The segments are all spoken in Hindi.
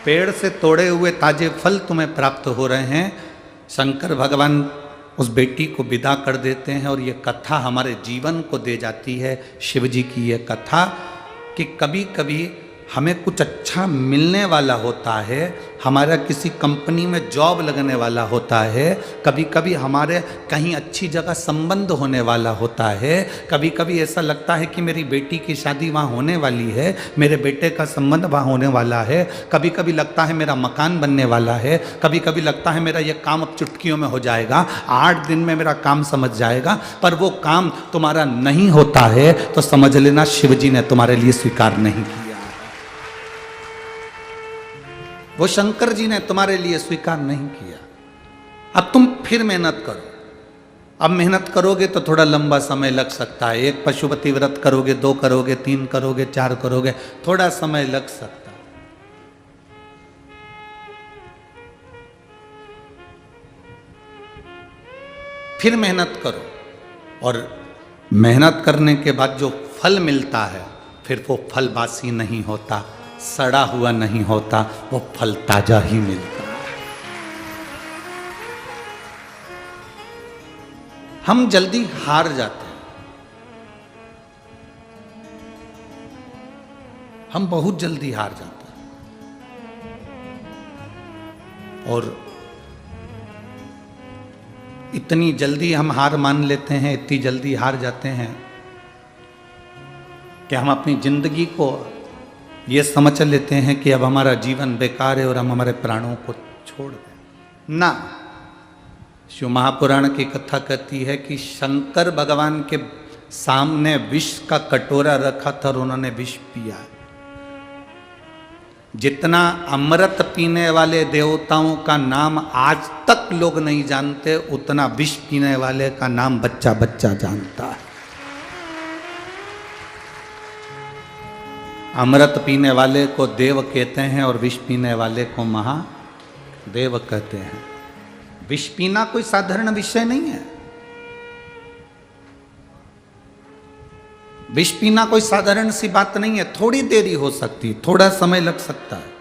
पेड़ से तोड़े हुए ताजे फल तुम्हें प्राप्त हो रहे हैं। शंकर भगवान उस बेटी को विदा कर देते हैं और ये कथा हमारे जीवन को दे जाती है। शिव जी की ये कथा कि कभी कभी हमें कुछ अच्छा मिलने वाला होता है, हमारा किसी कंपनी में जॉब लगने वाला होता है, कभी कभी हमारे कहीं अच्छी जगह संबंध होने वाला होता है, कभी कभी ऐसा लगता है कि मेरी बेटी की शादी वहाँ होने वाली है, मेरे बेटे का संबंध वहाँ होने वाला है, कभी कभी लगता है मेरा मकान बनने वाला है, कभी कभी लगता है मेरा ये काम अब चुटकियों में हो जाएगा, 8 दिन में मेरा काम समझ जाएगा। पर वो काम तुम्हारा नहीं होता है तो समझ लेना शिव जी ने तुम्हारे लिए स्वीकार नहीं किया, वो शंकर जी ने तुम्हारे लिए स्वीकार नहीं किया। अब तुम फिर मेहनत करो। अब मेहनत करोगे तो थोड़ा लंबा समय लग सकता है। एक पशुपति व्रत करोगे, 2 करोगे, 3 करोगे, 4 करोगे, थोड़ा समय लग सकता है। फिर मेहनत करो और मेहनत करने के बाद जो फल मिलता है फिर वो फल बासी नहीं होता, सड़ा हुआ नहीं होता, वो फल ताजा ही मिलता है। हम जल्दी हार जाते हैं, हम बहुत जल्दी हार जाते हैं और इतनी जल्दी हम हार मान लेते हैं, इतनी जल्दी हार जाते हैं कि हम अपनी जिंदगी को ये समझ लेते हैं कि अब हमारा जीवन बेकार है और हम हमारे प्राणों को छोड़ दें। ना, शिव महापुराण की कथा कहती है कि शंकर भगवान के सामने विष का कटोरा रखा था और उन्होंने विष पिया। जितना अमृत पीने वाले देवताओं का नाम आज तक लोग नहीं जानते, उतना विष पीने वाले का नाम बच्चा बच्चा जानता है। अमृत पीने वाले को देव कहते हैं और विष पीने वाले को महादेव कहते हैं। विष पीना कोई साधारण विषय नहीं है। विष पीना कोई साधारण सी बात नहीं है। थोड़ी देरी हो सकती, थोड़ा समय लग सकता है।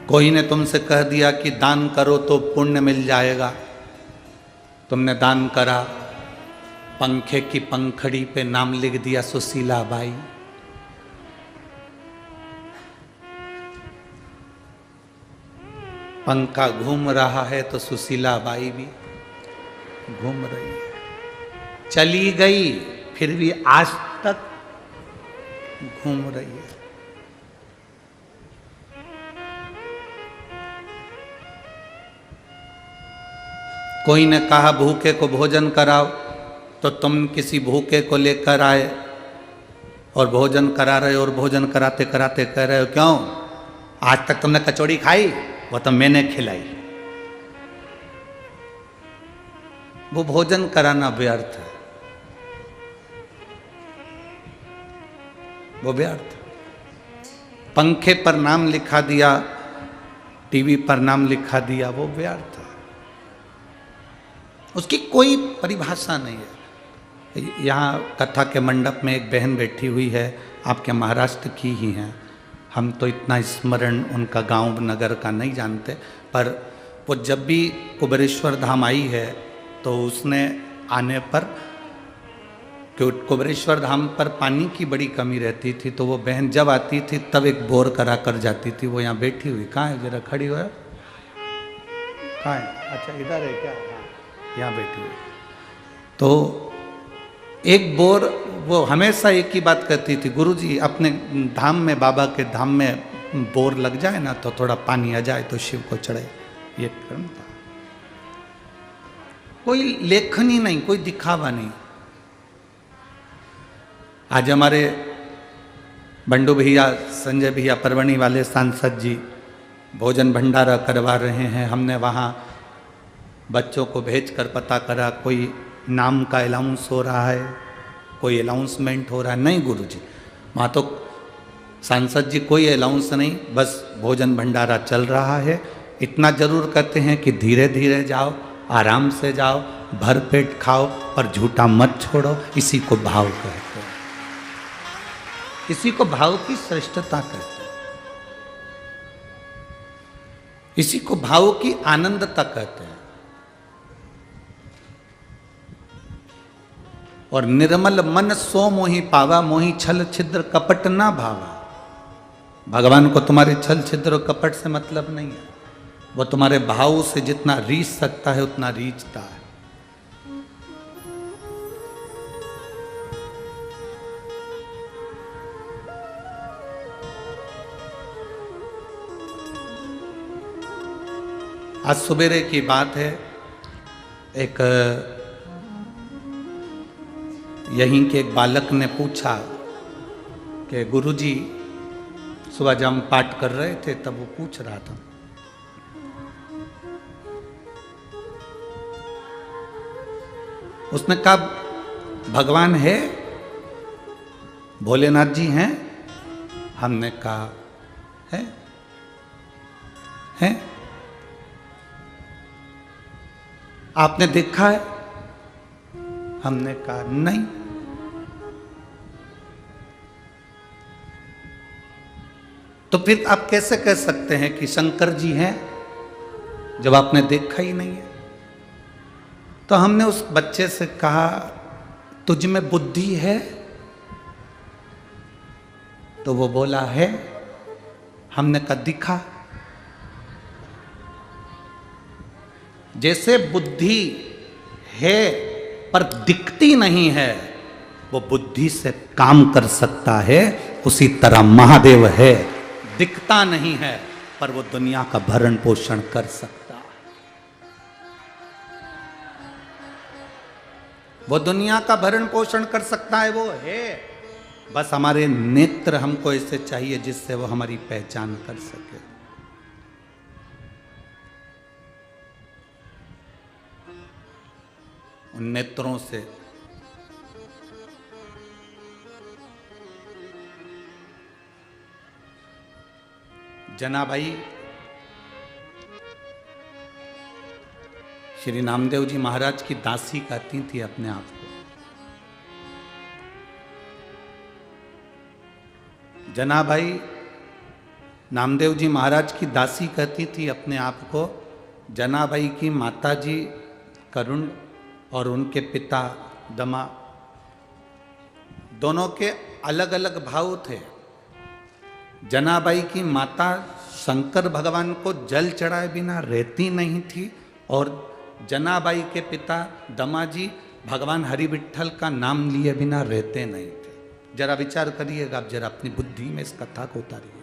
कोई ने तुमसे कह दिया कि दान करो तो पुण्य मिल जाएगा। तुमने दान करा, पंखे की पंखड़ी पे नाम लिख दिया सुशीला बाई। पंखा घूम रहा है तो सुशीला बाई भी घूम रही है। चली गई फिर भी आज तक घूम रही है। कोई ने कहा भूखे को भोजन कराओ, तो तुम किसी भूखे को लेकर आए और भोजन करा रहे हो और भोजन कराते कराते कह रहे हो क्यों, आज तक तुमने कचौड़ी खाई, वो तो मैंने खिलाई। वो भोजन कराना व्यर्थ है, वो व्यर्थ। पंखे पर नाम लिखा दिया, टीवी पर नाम लिखा दिया, वो व्यर्थ है। उसकी कोई परिभाषा नहीं है। यहाँ कथा के मंडप में एक बहन बैठी हुई है, आपके महाराष्ट्र की ही हैं। हम तो इतना स्मरण उनका गांव नगर का नहीं जानते, पर वो जब भी कुबेरेश्वर धाम आई है तो उसने आने पर, क्योंकि कुबेरेश्वर धाम पर पानी की बड़ी कमी रहती थी, तो वो बहन जब आती थी तब एक बोर करा कर जाती थी। वो यहाँ बैठी हुई, कहाँ है, जरा खड़ी हो, कहाँ है? अच्छा इधर है क्या? यहाँ बैठी हुई। तो एक बोर, वो हमेशा एक ही बात कहती थी, गुरुजी अपने धाम में, बाबा के धाम में बोर लग जाए ना तो थोड़ा पानी आ जाए तो शिव को चढ़े। ये क्रम था। कोई लेखनी नहीं, कोई दिखावा नहीं। आज हमारे बंडू भैया, संजय भैया, परवणी वाले सांसद जी भोजन भंडारा करवा रहे हैं। हमने वहाँ बच्चों को भेजकर पता करा कोई नाम का अलाउंस हो रहा है, कोई अलाउंसमेंट हो रहा है। नहीं गुरुजी, वहाँ तो सांसद जी कोई अलाउंस नहीं, बस भोजन भंडारा चल रहा है। इतना जरूर कहते हैं कि धीरे धीरे जाओ, आराम से जाओ, भरपेट खाओ और झूठा मत छोड़ो। इसी को भाव कहते हैं, इसी को भाव की श्रेष्ठता कहते हैं, इसी को भाव की आनंदता कहते हैं। और निर्मल मन सो मोहि पावा, मोहि छल छिद्र कपट ना भावा। भगवान को तुम्हारे छल छिद्र और कपट से मतलब नहीं है, वो तुम्हारे भाव से जितना रीझ सकता है उतना रीझता है। आज सवेरे की बात है, एक यहीं के एक बालक ने पूछा कि गुरुजी, सुबह जब हम पाठ कर रहे थे तब वो पूछ रहा था, उसने कहा भगवान है, भोलेनाथ जी हैं? हमने कहा है? आपने देखा है? हमने कहा नहीं। तो फिर आप कैसे कह सकते हैं कि शंकर जी हैं जब आपने देखा ही नहीं है? तो हमने उस बच्चे से कहा तुझ में बुद्धि है? तो वो बोला है। हमने कहा दिखा। जैसे बुद्धि है पर दिखती नहीं है, वो बुद्धि से काम कर सकता है, उसी तरह महादेव है, दिखता नहीं है पर वो दुनिया का भरण पोषण कर सकता है। वो दुनिया का भरण पोषण कर सकता है, वो है। बस हमारे नेत्र हमको ऐसे चाहिए जिससे वो हमारी पहचान कर सके। उन नेत्रों से जनाभाई श्री नामदेव जी महाराज की दासी कहती थी अपने आप को। जनाभाई नामदेव जी महाराज की दासी कहती थी अपने आप को। जनाभाई की माताजी करुण और उनके पिता दमा, दोनों के अलग अलग भाव थे। जनाबाई की माता शंकर भगवान को जल चढ़ाए बिना रहती नहीं थी, और जनाबाई के पिता दमाजी भगवान हरि विठ्ठल का नाम लिए बिना रहते नहीं थे। जरा विचार करिएगा, आप जरा अपनी बुद्धि में इस कथा को उतारिएगा।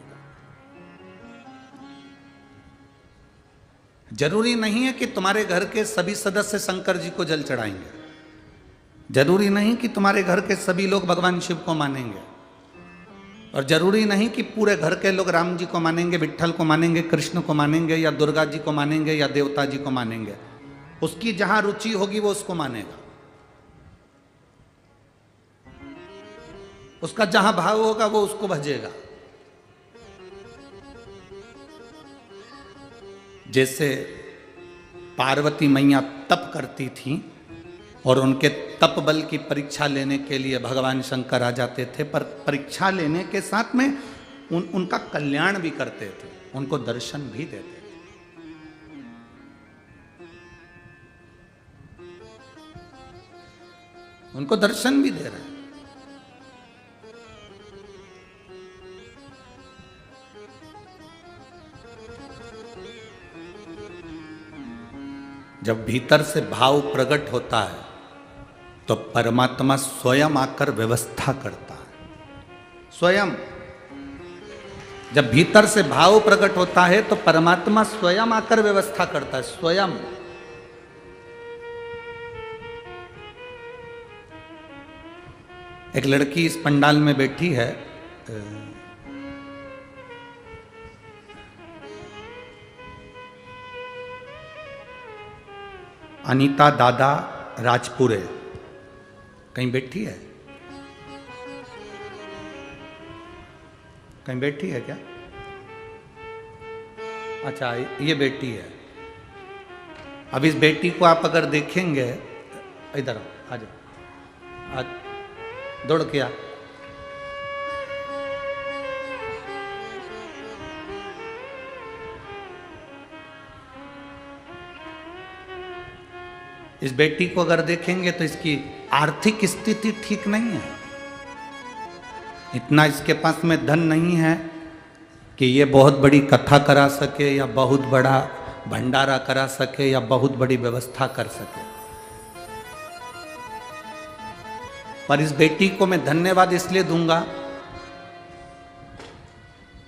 जरूरी नहीं है कि तुम्हारे घर के सभी सदस्य शंकर जी को जल चढ़ाएंगे, जरूरी नहीं कि तुम्हारे घर के सभी लोग भगवान शिव को मानेंगे, और जरूरी नहीं कि पूरे घर के लोग राम जी को मानेंगे, विठ्ठल को मानेंगे, कृष्ण को मानेंगे, या दुर्गा जी को मानेंगे, या देवता जी को मानेंगे। उसकी जहां रुचि होगी वो उसको मानेगा, उसका जहां भाव होगा वो उसको भजेगा। जैसे पार्वती मैया तप करती थी और उनके तप बल की परीक्षा लेने के लिए भगवान शंकर आ जाते थे, पर परीक्षा लेने के साथ में उनका कल्याण भी करते थे, उनको दर्शन भी देते थे। उनको दर्शन भी दे रहे हैं। जब भीतर से भाव प्रकट होता है तो परमात्मा स्वयं आकर व्यवस्था करता है। स्वयं जब भीतर से भाव प्रकट होता है तो परमात्मा स्वयं आकर व्यवस्था करता है। स्वयं एक लड़की इस पंडाल में बैठी है, अनीता दादा राजपुरे, कहीं बैठी है? कहीं बैठी है क्या? अच्छा, ये बेटी है। अब इस बेटी को आप अगर देखेंगे, इधर आ जाओ, दौड़ के आ। इस बेटी को अगर देखेंगे तो इसकी आर्थिक स्थिति ठीक नहीं है। इतना इसके पास में धन नहीं है कि ये बहुत बड़ी कथा करा सके या बहुत बड़ा भंडारा करा सके या बहुत बड़ी व्यवस्था कर सके। पर इस बेटी को मैं धन्यवाद इसलिए दूंगा,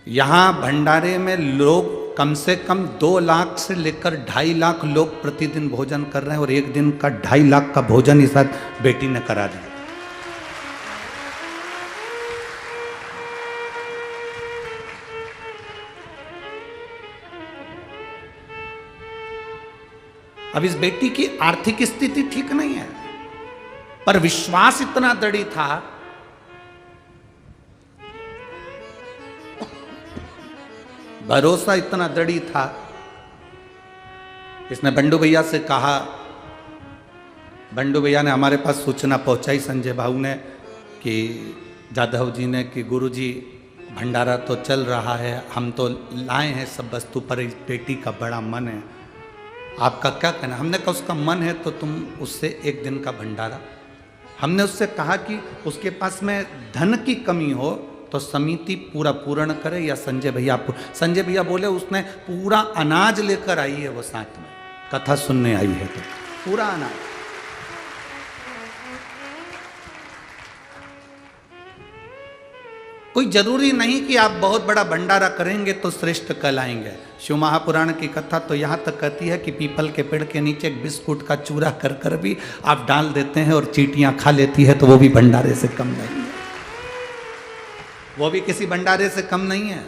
यहां भंडारे में लोग कम से कम 2 लाख से लेकर 2.5 लाख लोग प्रतिदिन भोजन कर रहे हैं और एक दिन का 2.5 लाख का भोजन इस बेटी ने करा दिया। अब इस बेटी की आर्थिक स्थिति ठीक नहीं है, पर विश्वास इतना दृढ़ था, भरोसा इतना दृढ़ था। इसने बंडू भैया से कहा, बंडू भैया ने हमारे पास सूचना पहुंचाई संजय भाऊ ने कि जाधव जी ने कि गुरुजी भंडारा तो चल रहा है, हम तो लाए हैं सब वस्तु, पर इस बेटी का बड़ा मन है, आपका क्या कहना। हमने कहा उसका मन है तो तुम उससे एक दिन का भंडारा। हमने उससे कहा कि उसके पास में धन की कमी हो तो समिति पूरा पूर्ण करे या संजय भैया। संजय भैया बोले उसने पूरा अनाज लेकर आई है, वो साथ में कथा सुनने आई है तो पूरा अनाज। कोई जरूरी नहीं कि आप बहुत बड़ा भंडारा करेंगे तो श्रेष्ठ कहलाएंगे। शिव महापुराण की कथा तो यहाँ तक कहती है कि पीपल के पेड़ के नीचे एक बिस्कुट का चूरा कर कर भी आप डाल देते हैं और चींटियां खा लेती है तो वो भी भंडारे से कम नहीं है, वो भी किसी भंडारे से कम नहीं है।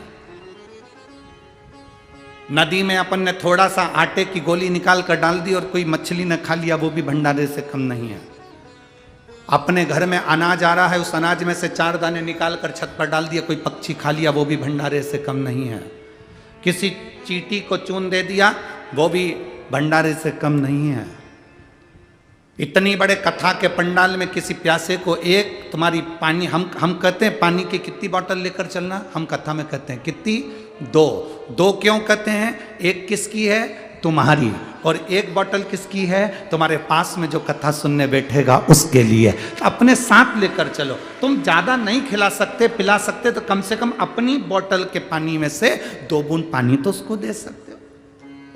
नदी में अपन ने थोड़ा सा आटे की गोली निकाल कर डाल दी और कोई मछली ने खा लिया, वो भी भंडारे से कम नहीं है। अपने घर में अनाज आ रहा है, उस अनाज में से 4 दाने निकाल कर छत पर डाल दिया, कोई पक्षी खा लिया, वो भी भंडारे से कम नहीं है। किसी चींटी को चून दे दिया, वो भी भंडारे से कम नहीं है। इतनी बड़े कथा के पंडाल में किसी प्यासे को एक तुम्हारी पानी, हम कहते हैं पानी की कितनी बोतल लेकर चलना, हम कथा में कहते हैं कितनी, 2 क्यों कहते हैं, एक किसकी है, तुम्हारी, और एक बोतल किसकी है, तुम्हारे पास में जो कथा सुनने बैठेगा उसके लिए। अपने साथ लेकर चलो। तुम ज्यादा नहीं खिला सकते पिला सकते तो कम से कम अपनी बोतल के पानी में से 2 बूंद पानी तो उसको दे सकते हो।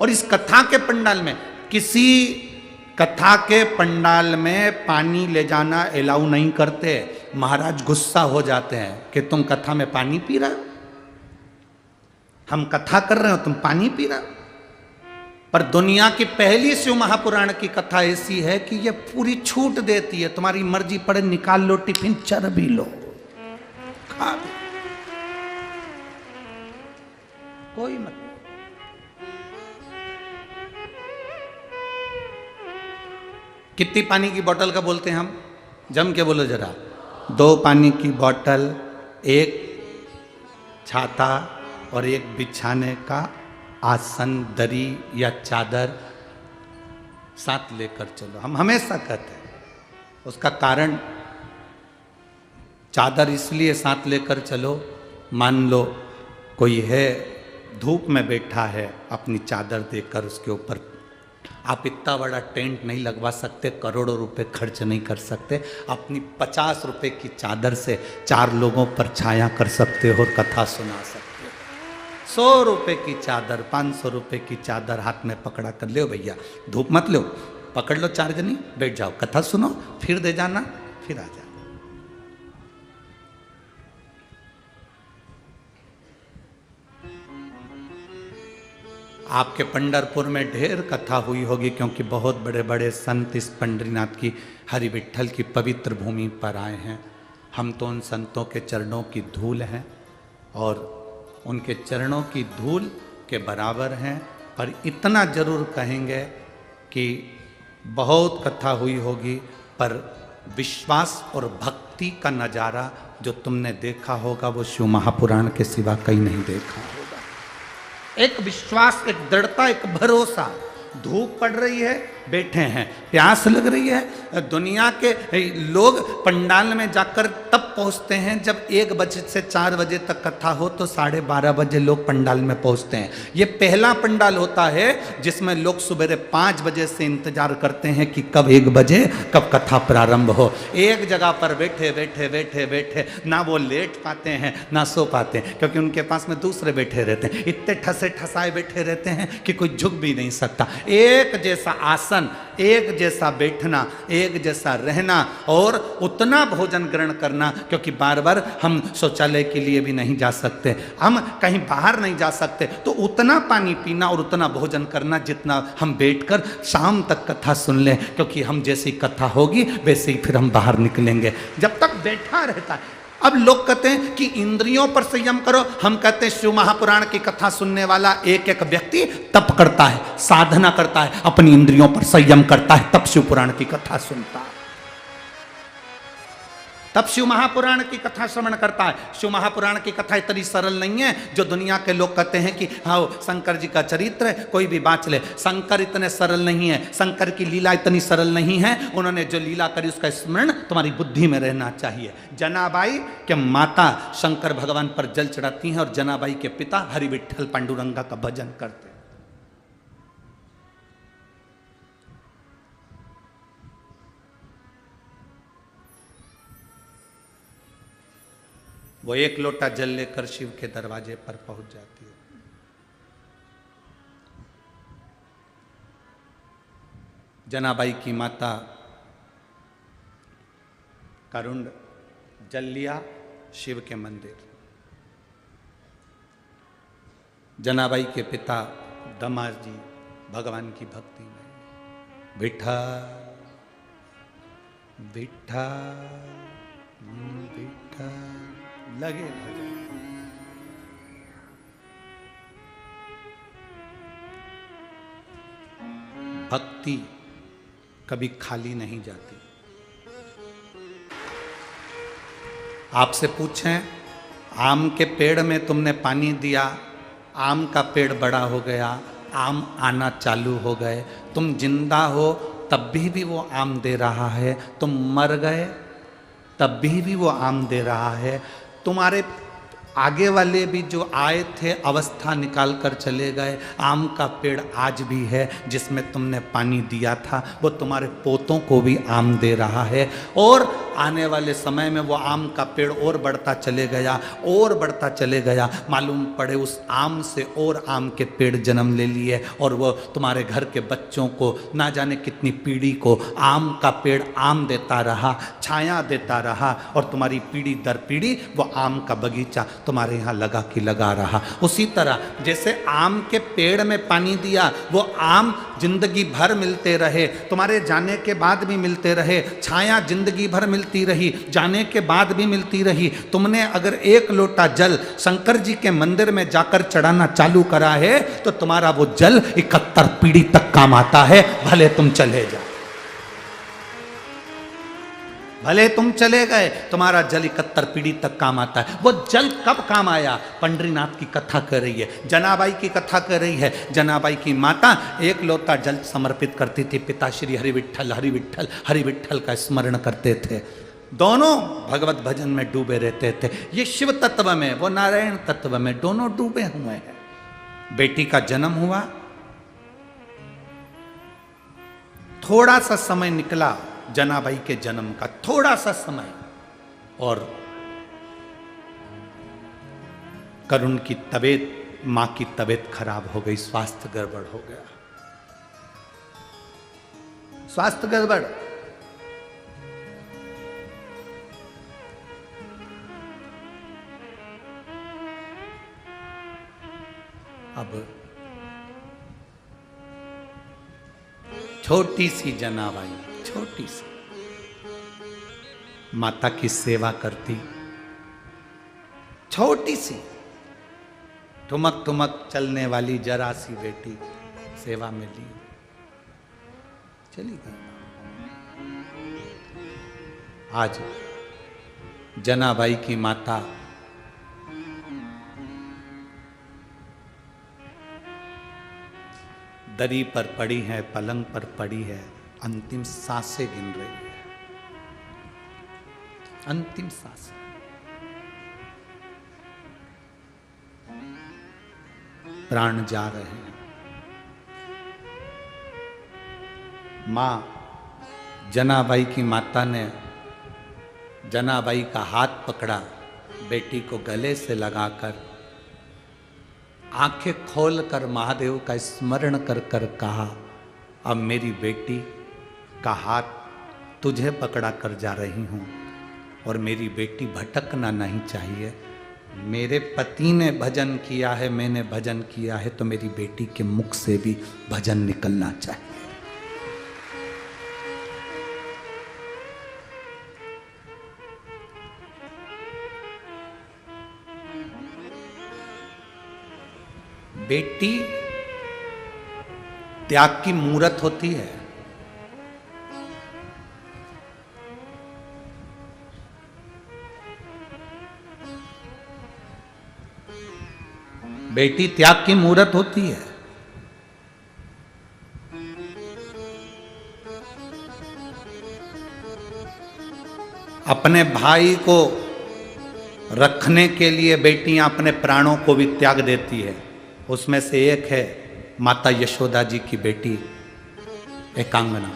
और इस कथा के पंडाल में, किसी कथा के पंडाल में पानी ले जाना अलाउ नहीं करते। महाराज गुस्सा हो जाते हैं कि तुम कथा में पानी पी रहे हो, हम कथा कर रहे हो तुम पानी पी रहे हो। पर दुनिया की पहली शिव महापुराण की कथा ऐसी है कि ये पूरी छूट देती है, तुम्हारी मर्जी पड़े निकाल लो टिफिन, चर भी लो, खा भी, कोई मत। कितनी पानी की बोतल का बोलते हैं हम, जम के बोलो जरा। 2 पानी की बोतल, 1 छाता और 1 बिछाने का आसन, दरी या चादर साथ लेकर चलो। हम हमेशा कहते हैं, उसका कारण चादर इसलिए साथ लेकर चलो, मान लो कोई है धूप में बैठा है, अपनी चादर देकर उसके ऊपर, आप इतना बड़ा टेंट नहीं लगवा सकते, करोड़ों रुपए खर्च नहीं कर सकते, अपनी 50 रुपए की चादर से 4 लोगों पर छाया कर सकते हो और कथा सुना सकते हो। 100 रुपए की चादर, 500 रुपए की चादर हाथ में पकड़ा कर ले भैया, धूप मत लो, पकड़ लो 4 जनी, बैठ जाओ, कथा सुनो, फिर दे जाना, फिर आ जाओ। आपके पंढरपुर में ढेर कथा हुई होगी क्योंकि बहुत बड़े बड़े संत इस पंढरीनाथ की, हरि विठ्ठल की पवित्र भूमि पर आए हैं। हम तो उन संतों के चरणों की धूल हैं और उनके चरणों की धूल के बराबर हैं। पर इतना जरूर कहेंगे कि बहुत कथा हुई होगी, पर विश्वास और भक्ति का नज़ारा जो तुमने देखा होगा वो शिव महापुराण के सिवा कहीं नहीं देखा होगा। एक विश्वास, एक दृढ़ता, एक भरोसा, धूप पड़ रही है, बैठे हैं, प्यास लग रही है। दुनिया के लोग पंडाल में जाकर तब पहुंचते हैं जब 1 बजे से 4 बजे तक कथा हो, तो 12:30 बजे लोग पंडाल में पहुंचते हैं। ये पहला पंडाल होता है जिसमें लोग सवेरे 5 बजे से इंतजार करते हैं कि कब 1 बजे, कब कथा प्रारंभ हो। एक जगह पर बैठे बैठे बैठे बैठे ना वो लेट पाते हैं ना सो पाते हैं, क्योंकि उनके पास में दूसरे बैठे रहते हैं। इतने ठसे ठसाए बैठे रहते हैं कि कोई झुक भी नहीं सकता। एक जैसा आसन, एक जैसा बैठना, एक जैसा रहना और उतना भोजन ग्रहण करना, क्योंकि बार बार हम शौचालय के लिए भी नहीं जा सकते, हम कहीं बाहर नहीं जा सकते, तो उतना पानी पीना और उतना भोजन करना जितना हम बैठकर शाम तक कथा सुन लें, क्योंकि हम जैसी कथा होगी वैसे ही फिर हम बाहर निकलेंगे। जब तक बैठा रहता है। अब लोग कहते हैं कि इंद्रियों पर संयम करो, हम कहते हैं शिव महापुराण की कथा सुनने वाला एक एक व्यक्ति तप करता है, साधना करता है, अपनी इंद्रियों पर संयम करता है, तब शिव पुराण की कथा सुनता है, तब शिव महापुराण की कथा श्रवण करता है। शिव महापुराण की कथा इतनी सरल नहीं है जो दुनिया के लोग कहते हैं कि हाँ शंकर जी का चरित्र है, कोई भी बाँच ले। शंकर इतने सरल नहीं है, शंकर की लीला इतनी सरल नहीं है। उन्होंने जो लीला करी उसका स्मरण तुम्हारी बुद्धि में रहना चाहिए। जनाबाई के माता शंकर भगवान पर जल चढ़ाती हैं और जनाबाई के पिता हरि विठ्ठल पांडुरंगा का भजन करते हैं। वो 1 लोटा जल लेकर शिव के दरवाजे पर पहुंच जाती है। जनाबाई की माता करुण जल लिया शिव के मंदिर। जनाबाई के पिता दमाद जी भगवान की भक्ति में विठ्ठल विठ्ठल विठ्ठल लगे भक्ति कभी खाली नहीं जाती। आपसे पूछें, आम के पेड़ में तुमने पानी दिया, आम का पेड़ बड़ा हो गया, आम आना चालू हो गए, तुम जिंदा हो तब भी वो आम दे रहा है, तुम मर गए तब भी वो आम दे रहा है। तुम्हारे आगे वाले भी जो आए थे अवस्था निकाल कर चले गए, आम का पेड़ आज भी है जिसमें तुमने पानी दिया था, वो तुम्हारे पोतों को भी आम दे रहा है। और आने वाले समय में वो आम का पेड़ और बढ़ता चले गया और बढ़ता चले गया, मालूम पड़े उस आम से और आम के पेड़ जन्म ले लिए और वो तुम्हारे घर के बच्चों को ना जाने कितनी पीढ़ी को आम का पेड़ आम देता रहा, छाया देता रहा, और तुम्हारी पीढ़ी दर पीढ़ी वो आम का बगीचा तुम्हारे यहाँ लगा कि लगा रहा। उसी तरह जैसे आम के पेड़ में पानी दिया, वो आम जिंदगी भर मिलते रहे, तुम्हारे जाने के बाद भी मिलते रहे, छाया जिंदगी भर मिलती रही, जाने के बाद भी मिलती रही। तुमने अगर 1 लोटा जल शंकर जी के मंदिर में जाकर चढ़ाना चालू करा है तो तुम्हारा वो जल 71 पीढ़ी तक काम आता है, भले तुम चले जाओ, भले तुम चले गए, तुम्हारा जल 71 पीढ़ी तक काम आता है। वो जल कब काम आया? पंडरीनाथ की कथा कर रही है, जनाबाई की कथा कर रही है। जनाबाई की माता 1 लोटा जल समर्पित करती थी, पिता श्री हरि विठ्ठल हरि विठ्ठल हरि विठ्ठल का स्मरण करते थे, दोनों भगवत भजन में डूबे रहते थे। ये शिव तत्व में, वो नारायण तत्व में, दोनों डूबे हुए हैं। बेटी का जन्म हुआ, थोड़ा सा समय निकला जनाबाई के जन्म का, थोड़ा सा समय, और करुण की तबीयत, मां की तबीयत खराब हो गई, स्वास्थ्य गड़बड़ हो गया, स्वास्थ्य गड़बड़। अब छोटी सी जनाबाई, छोटी सी माता की सेवा करती, छोटी सी ठुमक ठुमक चलने वाली जरा सी बेटी सेवा में ली, चली गई। आज जनाबाई की माता दरी पर पड़ी है, पलंग पर पड़ी है, अंतिम सांसें गिन रही है, अंतिम सांसें। प्राण जा रहे हैं। मां जनाबाई की माता ने जनाबाई का हाथ पकड़ा, बेटी को गले से लगाकर आंखें खोलकर महादेव का स्मरण कर कर कहा, अब मेरी बेटी का हाथ तुझे पकड़ा कर जा रही हूं और मेरी बेटी भटकना नहीं चाहिए। मेरे पति ने भजन किया है, मैंने भजन किया है, तो मेरी बेटी के मुख से भी भजन निकलना चाहिए। बेटी त्याग की मूरत होती है। बेटी त्याग की मूरत होती है। अपने भाई को रखने के लिए बेटियां अपने प्राणों को भी त्याग देती है। उसमें से एक है माता यशोदा जी की बेटी एकांगना।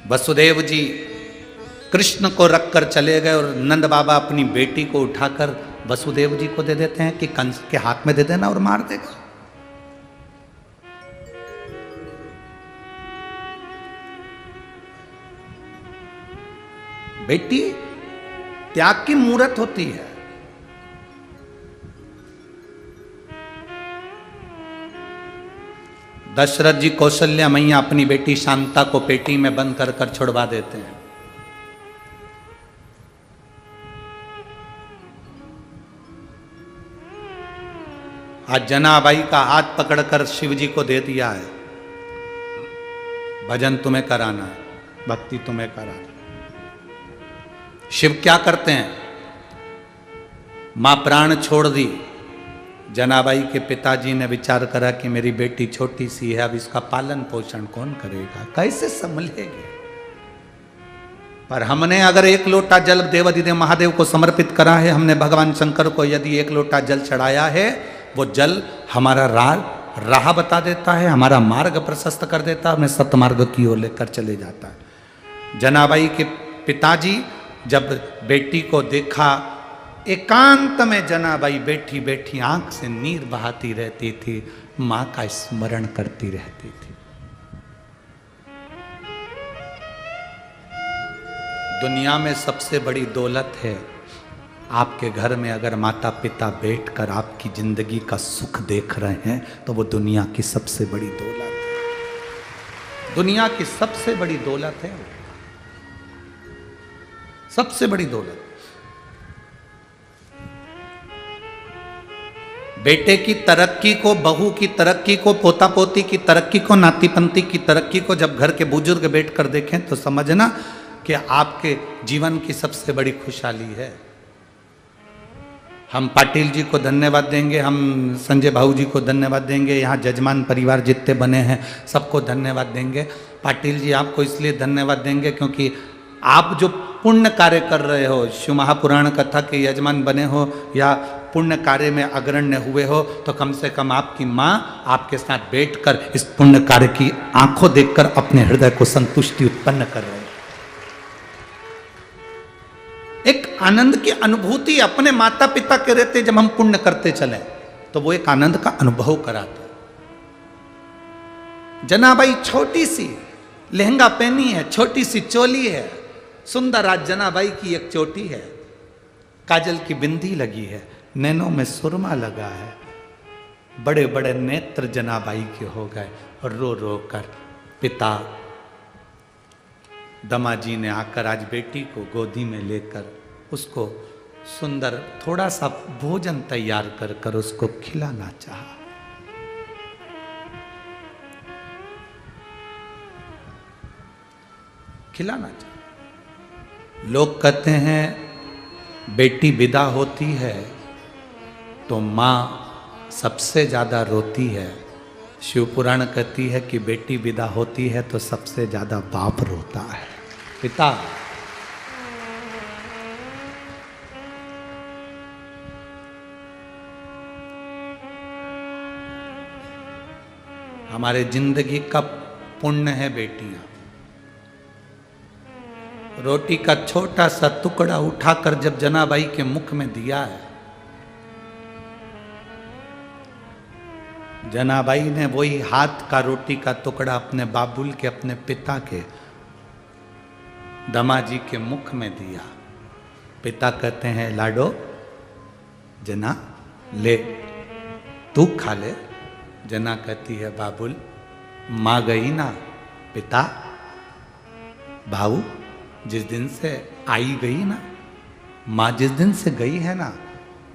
वसुदेव जी कृष्ण को रखकर चले गए और नंद बाबा अपनी बेटी को उठाकर वसुदेव जी को दे देते हैं कि कंस के हाथ में दे देना और मार देगा। बेटी त्याग की मूरत होती है। दशरथ जी कौशल्या मैया अपनी बेटी शांता को पेटी में बंद कर कर छुड़वा देते हैं। आज जनाबाई का हाथ पकड़कर शिव जी को दे दिया है, भजन तुम्हें कराना है, भक्ति तुम्हें कराना है। शिव क्या करते हैं? मां प्राण छोड़ दी, जनाबाई के पिताजी ने विचार करा कि मेरी बेटी छोटी सी है, अब इसका पालन पोषण कौन करेगा, कैसे संभलेगी। पर हमने अगर एक लोटा जल देवाधिदेव महादेव को समर्पित करा है, हमने भगवान शंकर को यदि एक लोटा जल चढ़ाया है, वो जल हमारा राह बता देता है, हमारा मार्ग प्रशस्त कर देता है, हमें सतमार्ग की ओर लेकर चले जाता है। जनाबाई के पिताजी जब बेटी को देखा, एकांत में जनाबाई बैठी बैठी आंख से नीर बहाती रहती थी, मां का स्मरण करती रहती थी। दुनिया में सबसे बड़ी दौलत है, आपके घर में अगर माता पिता बैठकर आपकी जिंदगी का सुख देख रहे हैं तो वो दुनिया की सबसे बड़ी दौलत है। दुनिया की सबसे बड़ी दौलत है, सबसे बड़ी दौलत। बेटे की तरक्की को, बहू की तरक्की को, पोता पोती की तरक्की को, नाती पंती की तरक्की को जब घर के बुजुर्ग बैठकर देखें तो समझना कि आपके जीवन की सबसे बड़ी खुशहाली है। हम पाटिल जी को धन्यवाद देंगे, हम संजय भाऊ जी को धन्यवाद देंगे, यहाँ जजमान परिवार जितने बने हैं सबको धन्यवाद देंगे। पाटिल जी आपको इसलिए धन्यवाद देंगे क्योंकि आप जो पुण्य कार्य कर रहे हो, शिव महापुराण कथा के यजमान बने हो या पुण्य कार्य में अग्रण्य हुए हो, तो कम से कम आपकी माँ आपके साथ बैठकर इस पुण्य कार्य की आंखों देखकर अपने हृदय को संतुष्टि उत्पन्न कर रहे हैं। एक आनंद की अनुभूति अपने माता पिता के रहते जब हम पुण्य करते चले तो वो एक आनंद का अनुभव कराते। जनाबाई छोटी सी लहंगा पहनी है, छोटी सी चोली है, सुंदर आज जनाबाई की एक चोटी है, काजल की बिंदी लगी है, नैनों में सुरमा लगा है, बड़े बड़े नेत्र जनाबाई के हो गए और रो रो कर पिता दमाजी ने आकर आज बेटी को गोदी में लेकर उसको सुंदर थोड़ा सा भोजन तैयार कर कर उसको खिलाना चाहा। खिलाना चाहा। लोग कहते हैं बेटी विदा होती है तो माँ सबसे ज़्यादा रोती है। शिव पुराण कहती है कि बेटी विदा होती है तो सबसे ज़्यादा बाप रोता है, पिता। हमारे जिंदगी का पुण्य है बेटियां। रोटी का छोटा सा टुकड़ा उठाकर जब जनाबाई के मुख में दिया है, जनाबाई ने वही हाथ का रोटी का टुकड़ा अपने बाबुल के, अपने पिता के, दमाजी के मुख में दिया। पिता कहते हैं लाडो जना ले, तू खा ले। जना कहती है बाबुल माँ गई ना पिता। भाऊ जिस दिन से आई गई ना, माँ जिस दिन से गई है ना,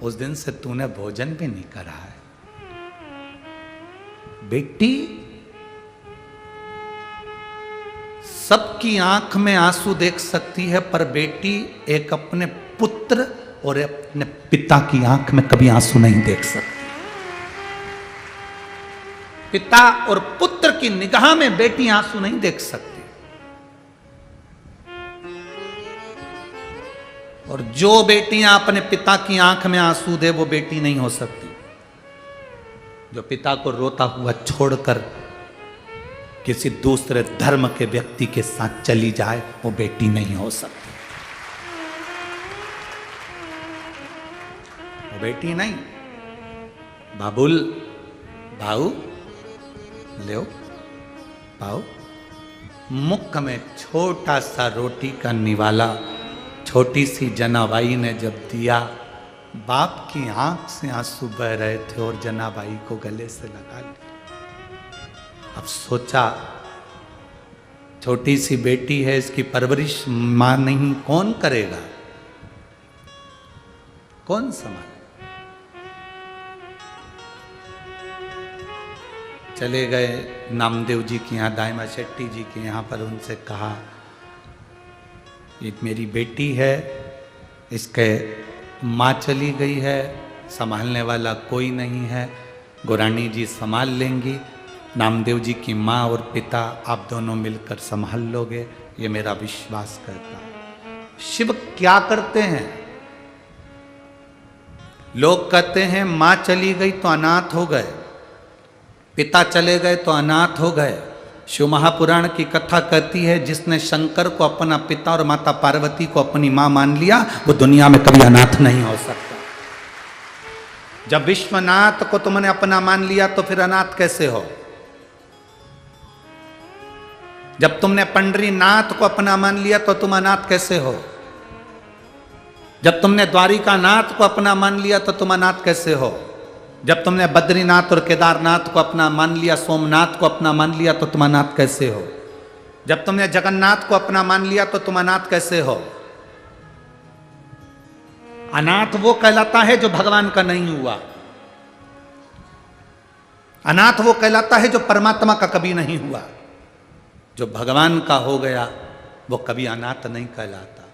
उस दिन से तूने भोजन भी नहीं करा है। बेटी सबकी आंख में आंसू देख सकती है, पर बेटी एक अपने पुत्र और अपने पिता की आंख में कभी आंसू नहीं देख सकती। पिता और पुत्र की निगाह में बेटी आंसू नहीं देख सकती। और जो बेटियां अपने पिता की आंख में आंसू दे वो बेटी नहीं हो सकती। जो पिता को रोता हुआ छोड़कर किसी दूसरे धर्म के व्यक्ति के साथ चली जाए वो बेटी नहीं हो सकती। वो बेटी नहीं। बाबुल भाऊ ले पाओ। मुख में छोटा सा रोटी का निवाला छोटी सी जनाबाई ने जब दिया, बाप की आंख से आंसू बह रहे थे और जनाबाई को गले से लगा लिया। अब सोचा छोटी सी बेटी है, इसकी परवरिश मां नहीं कौन करेगा, कौन संभाले। चले गए नामदेव जी के यहाँ, दाइमा शेट्टी जी के यहाँ पर। उनसे कहा ये मेरी बेटी है, इसके माँ चली गई है, संभालने वाला कोई नहीं है, गोरानी जी संभाल लेंगी। नामदेव जी की माँ और पिता आप दोनों मिलकर संभाल लोगे, ये मेरा विश्वास करता है। शिव क्या करते हैं? लोग कहते हैं माँ चली गई तो अनाथ हो गए, पिता चले गए तो अनाथ हो गए। शिव महापुराण की कथा कहती है जिसने शंकर को अपना पिता और माता पार्वती को अपनी मां मान लिया वो दुनिया में कभी अनाथ नहीं हो सकता। जब विश्वनाथ को तुमने अपना मान लिया तो फिर अनाथ कैसे हो? जब तुमने पंडरीनाथ को अपना मान लिया तो तुम अनाथ कैसे हो? जब तुमने द्वारिका नाथ को अपना मान लिया तो तुम अनाथ कैसे हो? जब तुमने बद्रीनाथ और केदारनाथ को अपना मान लिया, सोमनाथ को अपना मान लिया तो तुम अनाथ कैसे हो? जब तुमने जगन्नाथ को अपना मान लिया तो तुम अनाथ कैसे हो? अनाथ वो कहलाता है जो भगवान का नहीं हुआ। अनाथ वो कहलाता है जो परमात्मा का कभी नहीं हुआ। जो भगवान का हो गया वो कभी अनाथ नहीं कहलाता।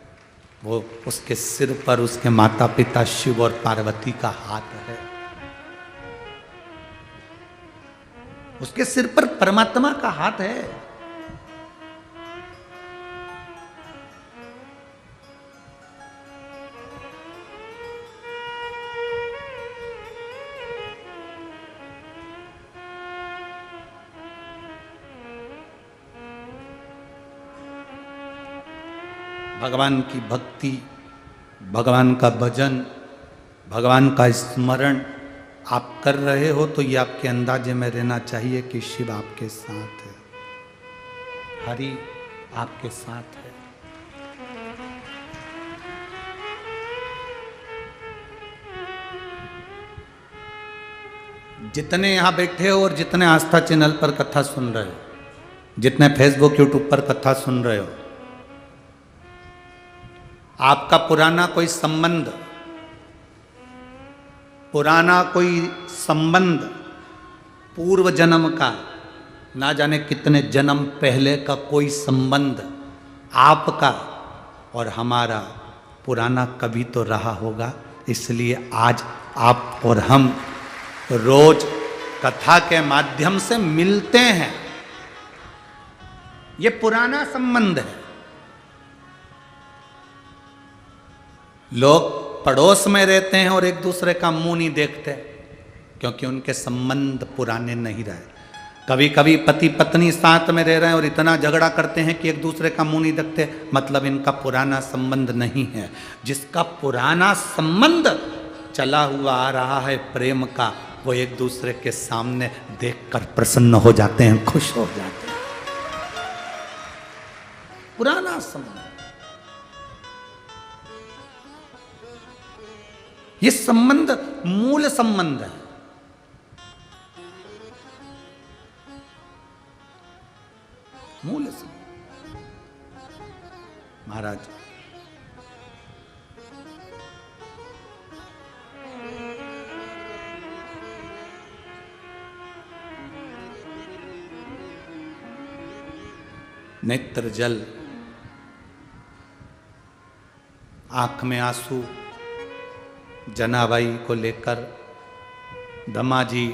वो उसके सिर पर उसके माता पिता शिव और पार्वती का हाथ है, उसके सिर पर परमात्मा का हाथ है। भगवान की भक्ति, भगवान का भजन, भगवान का स्मरण आप कर रहे हो तो ये आपके अंदाजे में रहना चाहिए कि शिव आपके साथ है, हरि आपके साथ है। जितने यहां बैठे हो और जितने आस्था चैनल पर कथा सुन रहे हो, जितने फेसबुक यूट्यूब पर कथा सुन रहे हो, आपका पुराना कोई संबंध, पुराना कोई संबंध पूर्व जन्म का, ना जाने कितने जन्म पहले का कोई संबंध आपका और हमारा पुराना कभी तो रहा होगा। इसलिए आज आप और हम रोज कथा के माध्यम से मिलते हैं। ये पुराना संबंध है। लोग पड़ोस में रहते हैं और एक दूसरे का मुंह नहीं देखते, क्योंकि उनके संबंध पुराने नहीं रहे। कभी कभी पति पत्नी साथ में रह रहे हैं और इतना झगड़ा करते हैं कि एक दूसरे का मुंह नहीं देखते, मतलब इनका पुराना संबंध नहीं है। जिसका पुराना संबंध चला हुआ आ रहा है प्रेम का, वो एक दूसरे के सामने देखकर प्रसन्न हो जाते हैं, खुश हो जाते हैं। पुराना संबंध, ये संबंध मूल संबंध है। मूल संबंध। महाराज नेत्र जल, आंख में आंसू, जनाबाई को लेकर दमाजी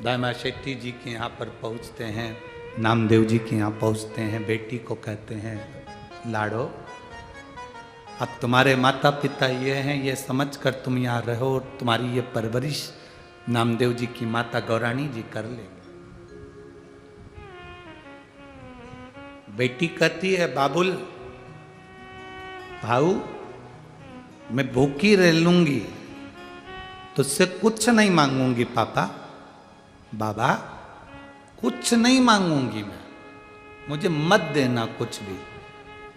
दामा शेट्टी जी के यहाँ पर पहुँचते हैं, नामदेव जी के यहाँ पहुँचते हैं। बेटी को कहते हैं, लाडो अब तुम्हारे माता पिता ये हैं, ये समझकर तुम यहाँ रहो, तुम्हारी ये परवरिश नामदेव जी की माता गौराणी जी कर लेंगे। बेटी कहती है, बाबुल भाऊ मैं भूखी रह लूंगी, तुझसे कुछ नहीं मांगूंगी पापा, बाबा कुछ नहीं मांगूंगी मैं, मुझे मत देना कुछ भी।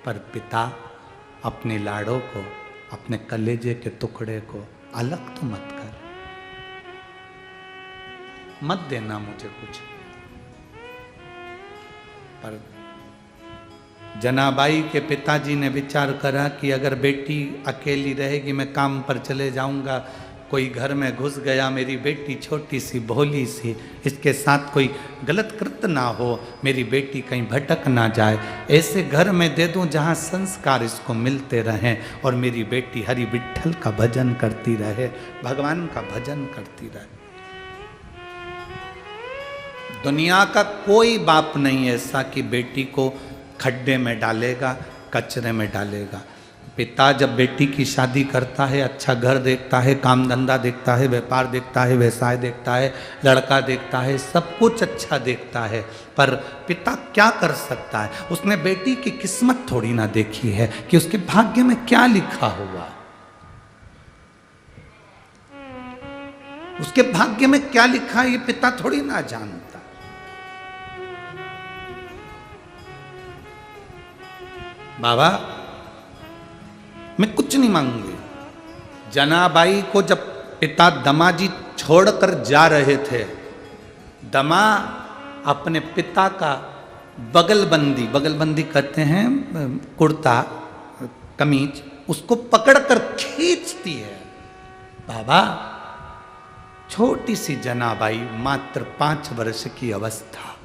पर पिता अपने लाड़ों को, अपने कलेजे के टुकड़े को अलग तो मत कर, मत देना मुझे कुछ। पर जनाबाई के पिताजी ने विचार करा कि अगर बेटी अकेली रहेगी, मैं काम पर चले जाऊंगा, कोई घर में घुस गया, मेरी बेटी छोटी सी भोली सी, इसके साथ कोई गलत कृत्य ना हो, मेरी बेटी कहीं भटक ना जाए, ऐसे घर में दे दूं जहां संस्कार इसको मिलते रहें और मेरी बेटी हरि विठ्ठल का भजन करती रहे, भगवान का भजन करती रहे। दुनिया का कोई बाप नहीं ऐसा कि बेटी को खड्डे में डालेगा, कचरे में डालेगा। पिता जब बेटी की शादी करता है, अच्छा घर देखता है, काम धंधा देखता है, व्यापार देखता है, व्यवसाय देखता है, लड़का देखता है, सब कुछ अच्छा देखता है। पर पिता क्या कर सकता है? उसने बेटी की किस्मत थोड़ी ना देखी है कि उसके भाग्य में क्या लिखा हुआ, उसके भाग्य में क्या लिखा है, ये पिता थोड़ी ना जानता। बाबा मैं कुछ नहीं मांगूंगी। जनाबाई को जब पिता दमाजी छोड़कर जा रहे थे, दमा अपने पिता का बगलबंदी, बगलबंदी कहते हैं कुर्ता कमीज, उसको पकड़कर खींचती है। बाबा छोटी सी जनाबाई, मात्र 5 वर्ष की अवस्था,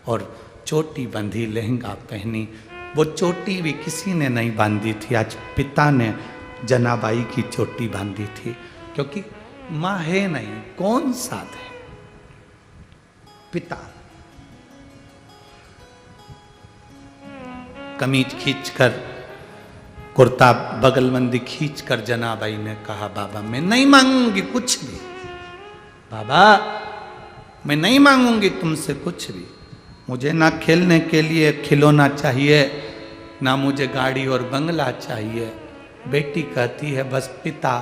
और चोटी बंधी, लहंगा पहनी। वो चोटी भी किसी ने नहीं बांधी थी, आज पिता ने जनाबाई की चोटी बांधी थी, क्योंकि माँ है नहीं, कौन साथ है, पिता। कमीज खींचकर, कुर्ता बगलबंदी खींचकर जनाबाई ने कहा, बाबा मैं नहीं मांगूंगी कुछ भी, बाबा मैं नहीं मांगूंगी तुमसे कुछ भी, मुझे ना खेलने के लिए खिलौना चाहिए, ना मुझे गाड़ी और बंगला चाहिए। बेटी कहती है, बस पिता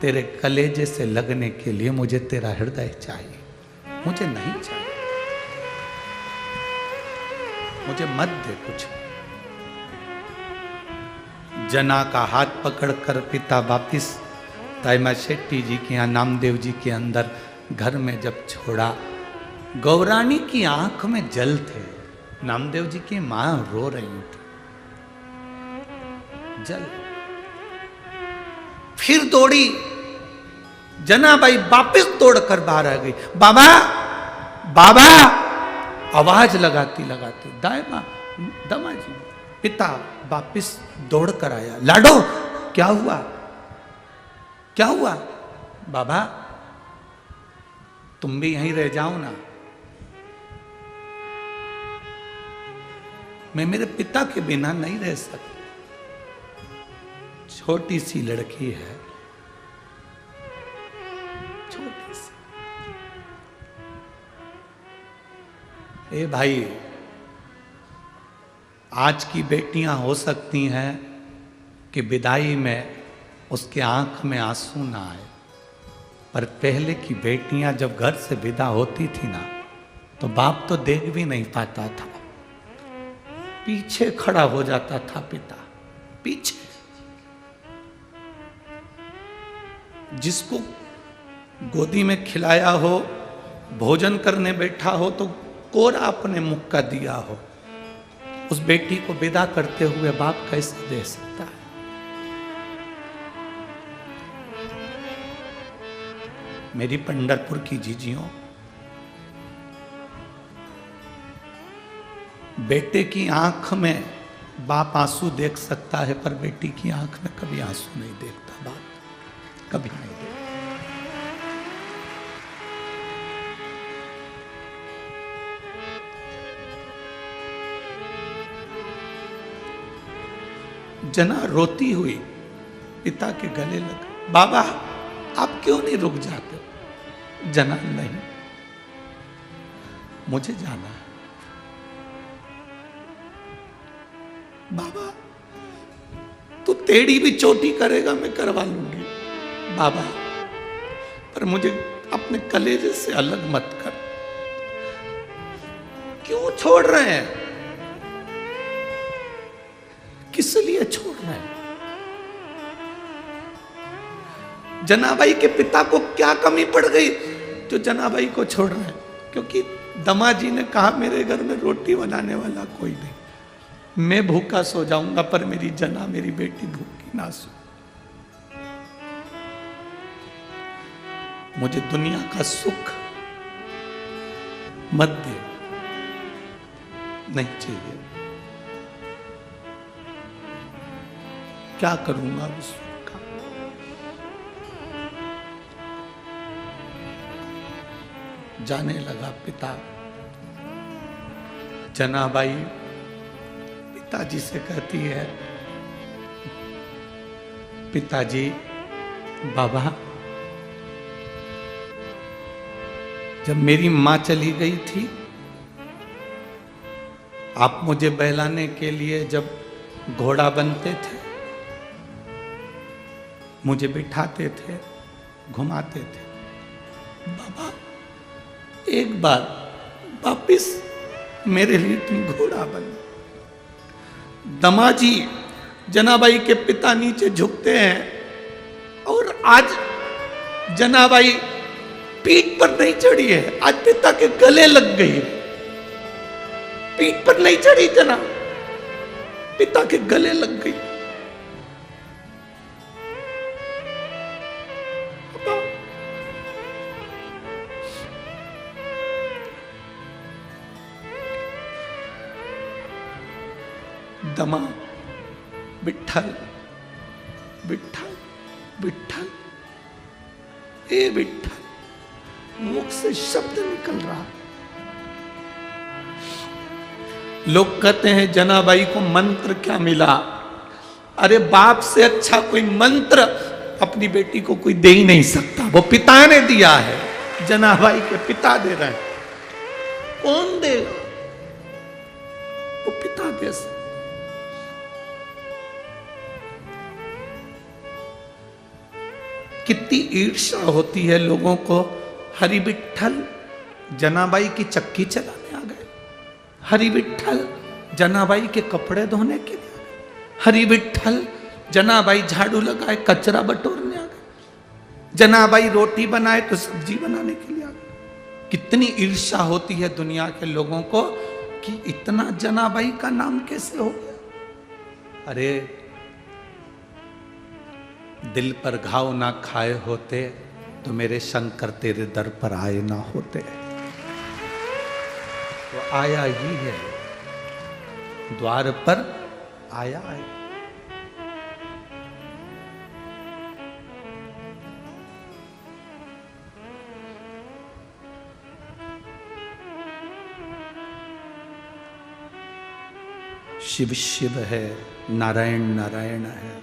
तेरे कलेजे से लगने के लिए मुझे तेरा हृदय चाहिए, मुझे नहीं चाहिए, मुझे मत दे कुछ। जना का हाथ पकड़कर पिता वापिस दाइमा शेट्टी जी के यहाँ, नामदेव जी के अंदर घर में जब छोड़ा, गौराणी की आंख में जल थे, नामदेव जी की मां रो रही थी, जल। फिर दौड़ी जनाबाई, वापिस दौड़कर बाहर आ गई, बाबा बाबा आवाज लगाती लगाती। दाइमा दमाजी पिता वापिस दौड़कर आया, लाडो क्या हुआ, क्या हुआ? बाबा तुम भी यहीं रह जाओ ना। मैं मेरे पिता के बिना नहीं रह सकती। छोटी सी लड़की है, छोटी सी। ए भाई, आज की बेटियां हो सकती हैं कि विदाई में उसके आंख में आंसू ना आए, पर पहले की बेटियां जब घर से विदा होती थी ना, तो बाप तो देख भी नहीं पाता था, पीछे खड़ा हो जाता था पिता, पीछे। जिसको गोदी में खिलाया हो, भोजन करने बैठा हो, तो कोरा अपने मुख का दिया हो, उस बेटी को विदा करते हुए बाप कैसे दे सकता है? मेरी पंढरपुर की जीजियों, बेटे की आंख में बाप आंसू देख सकता है, पर बेटी की आंख में कभी आंसू नहीं देखता बाप, कभी नहीं देखता। जना रोती हुई पिता के गले लग, बाबा आप क्यों नहीं रुक जाते? जना, नहीं, मुझे जाना है। बाबा तू टेढ़ी भी चोटी करेगा मैं करवा लूंगी बाबा, पर मुझे अपने कलेजे से अलग मत कर। क्यों छोड़ रहे हैं? किस लिए छोड़ रहे हैं? जनाबाई के पिता को क्या कमी पड़ गई जो जनाबाई को छोड़ रहे हैं? क्योंकि दमाजी ने कहा मेरे घर में रोटी बनाने वाला कोई नहीं, मैं भूखा सो जाऊंगा, पर मेरी जना, मेरी बेटी भूखी ना सो। मुझे दुनिया का सुख मत दे, नहीं चाहिए। क्या करूंगा उस सुख का? जाने लगा पिता। जनाबाई पिताजी से कहती है, पिताजी, बाबा, जब मेरी मां चली गई थी, आप मुझे बहलाने के लिए जब घोड़ा बनते थे, मुझे बिठाते थे, घुमाते थे। बाबा एक बार वापिस मेरे लिए तुम घोड़ा बन। दमाजी जनाबाई के पिता नीचे झुकते हैं, और आज जनाबाई पीठ पर नहीं चढ़ी है, आज पिता के गले लग गई है। पीठ पर नहीं चढ़ी जना, पिता के गले लग गई। दमा, विठ्ठल विठ्ठल विठ्ठल, ए विठ्ठल, मुख से शब्द निकल रहा। लोग कहते हैं जनाबाई को मंत्र क्या मिला? अरे बाप से अच्छा कोई मंत्र अपनी बेटी को कोई दे ही नहीं सकता, वो पिता ने दिया है। जनाबाई के पिता दे रहे हैं, कौन देगा? वो पिता दे सकते। कितनी ईर्ष्या होती है लोगों को। हरि विठ्ठल जनाबाई की चक्की चलाने आ गए, हरि विठ्ठल जनाबाई के कपड़े धोने के लिए आ गए, हरि विठ्ठल जनाबाई झाड़ू लगाए कचरा बटोरने आ गए, जनाबाई रोटी बनाए तो सब्जी बनाने के लिए आ गए। कितनी ईर्ष्या होती है दुनिया के लोगों को कि इतना जनाबाई का नाम कैसे हो गया। अरे दिल पर घाव ना खाए होते तो मेरे शंकर तेरे दर पर आए ना होते। तो आया ही है, द्वार पर आया है। शिव शिव है, नारायण नारायण है।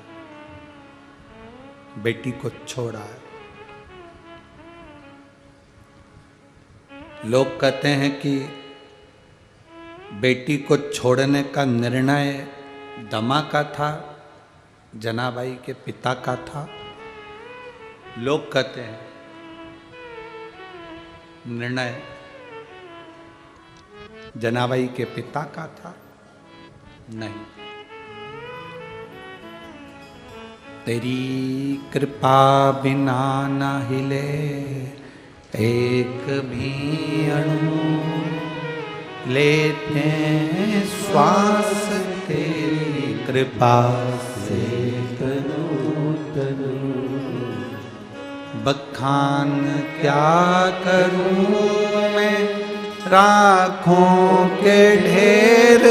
बेटी को छोड़ा है। लोग कहते हैं कि बेटी को छोड़ने का निर्णय दमा का था, जनाबाई के पिता का था। लोग कहते हैं निर्णय जनाबाई के पिता का था। नहीं, तेरी कृपा बिना न हिले एक भी अणु, लेते हैं श्वास तेरी कृपा से तनु तनु। बखान क्या करूं मैं राखों के ढेर,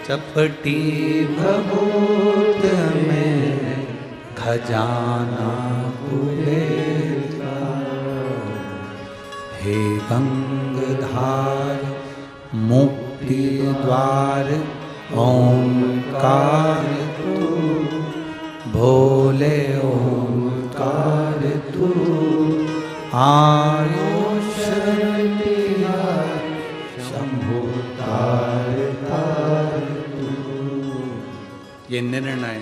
चपटी भभूत में खजाना कुबेर का। हे गंगधार मुक्ति द्वार ओंकार तू, भोले ओंकार तू। आयुष शंभु तार तार तू। ये निर्णय